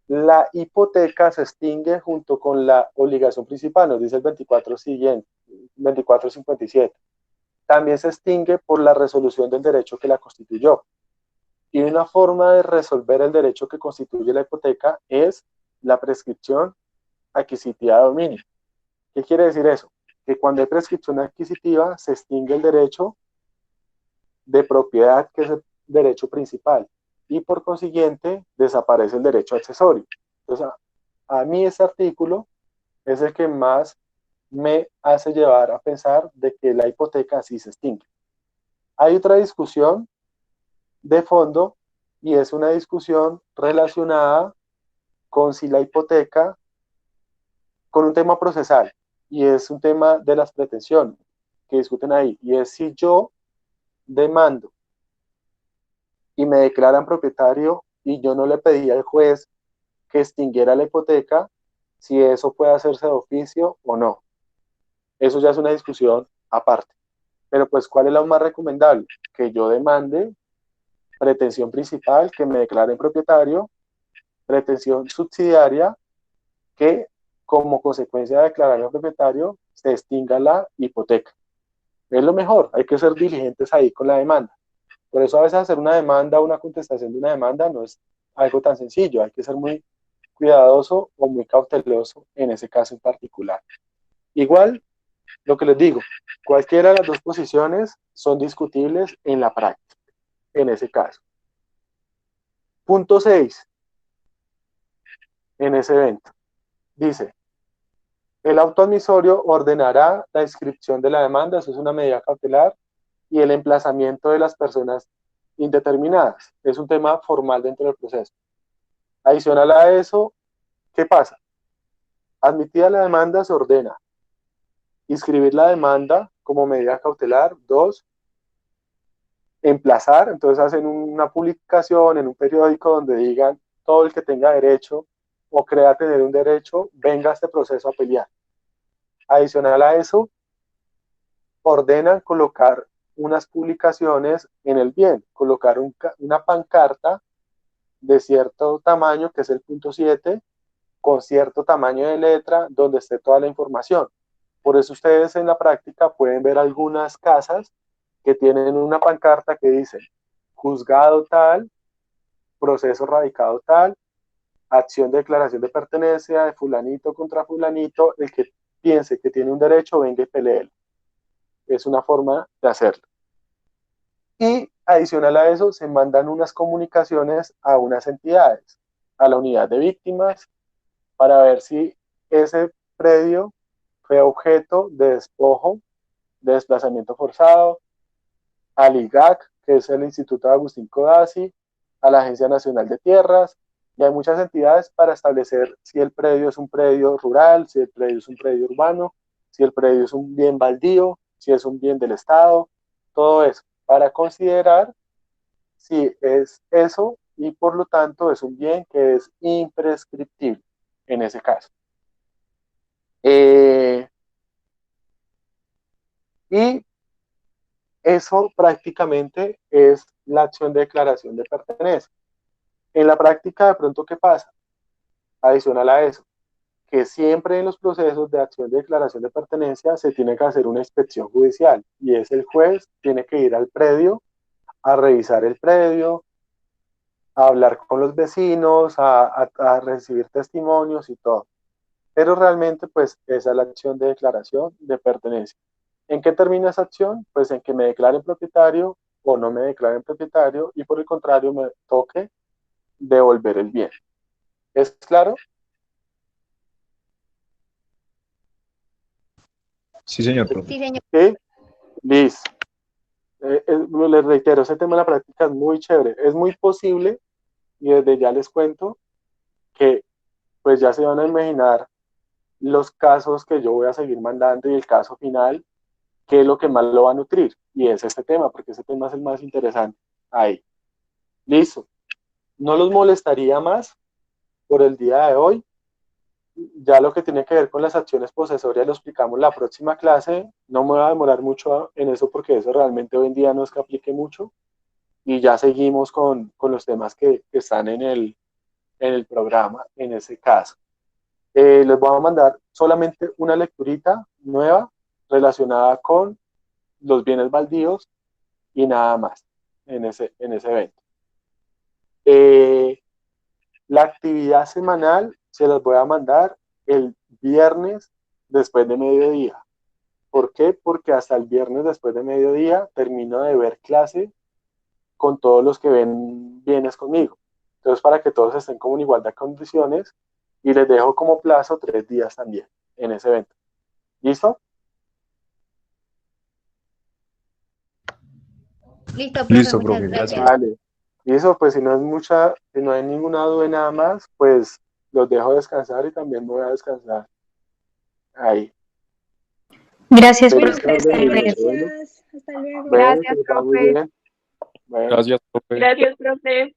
la hipoteca se extingue junto con la obligación principal, nos dice el 24 siguiente, 2457. También se extingue por la resolución del derecho que la constituyó. Y una forma de resolver el derecho que constituye la hipoteca es la prescripción adquisitiva de dominio. ¿Qué quiere decir eso? Que cuando hay prescripción adquisitiva se extingue el derecho de propiedad, que es el derecho principal, y por consiguiente desaparece el derecho accesorio. Entonces, a mí ese artículo es el que más me hace llevar a pensar de que la hipoteca sí se extingue. Hay otra discusión de fondo, y es una discusión relacionada con si la hipoteca, con un tema procesal, y es un tema de las pretensiones que discuten ahí, y es si yo demando y me declaran propietario y yo no le pedí al juez que extinguiera la hipoteca, si eso puede hacerse de oficio o no. Eso ya es una discusión aparte. Pero pues, ¿cuál es lo más recomendable? Que yo demande pretensión principal, que me declaren propietario; pretensión subsidiaria, que como consecuencia de declararme propietario se extinga la hipoteca. Es lo mejor, hay que ser diligentes ahí con la demanda. Por eso a veces hacer una demanda, una contestación de una demanda no es algo tan sencillo, hay que ser muy cuidadoso o muy cauteloso en ese caso en particular. Igual, lo que les digo, cualquiera de las dos posiciones son discutibles en la práctica, en ese caso. Punto 6, en ese evento, dice, el auto admisorio ordenará la inscripción de la demanda, eso es una medida cautelar, y el emplazamiento de las personas indeterminadas. Es un tema formal dentro del proceso. Adicional a eso, ¿qué pasa? Admitida la demanda, se ordena inscribir la demanda como medida cautelar. 2, emplazar. Entonces hacen una publicación en un periódico donde digan: todo el que tenga derecho o crea tener un derecho, venga a este proceso a pelear. Adicional a eso, ordenan colocar unas publicaciones en el bien, colocar una pancarta de cierto tamaño, que es el punto 7, con cierto tamaño de letra, donde esté toda la información. Por eso ustedes en la práctica pueden ver algunas casas que tienen una pancarta que dice juzgado tal, proceso radicado tal, acción de declaración de pertenencia de fulanito contra fulanito, el que piense que tiene un derecho, venga y pelee. Es una forma de hacerlo. Y adicional a eso, se mandan unas comunicaciones a unas entidades, a la unidad de víctimas, para ver si ese predio fue objeto de despojo, de desplazamiento forzado, al IGAC, que es el Instituto de Agustín Codazzi, a la Agencia Nacional de Tierras, y hay muchas entidades para establecer si el predio es un predio rural, si el predio es un predio urbano, si el predio es un bien baldío, si es un bien del Estado, todo eso, para considerar si es eso y por lo tanto es un bien que es imprescriptible en ese caso. Y eso prácticamente es la acción de declaración de pertenencia. En la práctica, de pronto, ¿qué pasa? Adicional a eso, que siempre en los procesos de acción de declaración de pertenencia se tiene que hacer una inspección judicial y es el juez, tiene que ir al predio a revisar el predio, a hablar con los vecinos, a recibir testimonios y todo. Pero realmente, pues, esa es la acción de declaración de pertenencia. ¿En qué termina esa acción? Pues en que me declaren propietario o no me declaren propietario y por el contrario me toque devolver el bien. ¿Es claro? Sí, señor profe. Sí, señor. Sí, listo. Les reitero, ese tema de la práctica es muy chévere. Es muy posible, y desde ya les cuento, que pues ya se van a imaginar los casos que yo voy a seguir mandando y el caso final, qué es lo que más lo va a nutrir. Y es este tema, porque ese tema es el más interesante. Ahí. Listo. No los molestaría más por el día de hoy. Ya lo que tiene que ver con las acciones posesorias lo explicamos la próxima clase. No me voy a demorar mucho en eso porque eso realmente hoy en día no es que aplique mucho. Y ya seguimos con los temas que están en el programa en ese caso. Les voy a mandar solamente una lecturita nueva relacionada con los bienes baldíos y nada más en ese evento. La actividad semanal se las voy a mandar el viernes después de mediodía. ¿Por qué? Porque hasta el viernes después de mediodía termino de ver clase con todos los que ven bienes conmigo. Entonces, para que todos estén como en igualdad de condiciones, y les dejo como plazo 3 días también en ese evento. ¿Listo? Listo, profe, Listo, muchas profe, gracias. gracias. Vale. Y eso, pues si no hay ninguna duda de nada más, pues los dejo descansar y también voy a descansar ahí. Gracias, Bueno, Feliz profe. tarde, profe, noche. Bueno, gracias. Hasta luego. bueno, Gracias, que les vaya muy profe. bien. Bueno. Gracias, profe. Gracias, profe.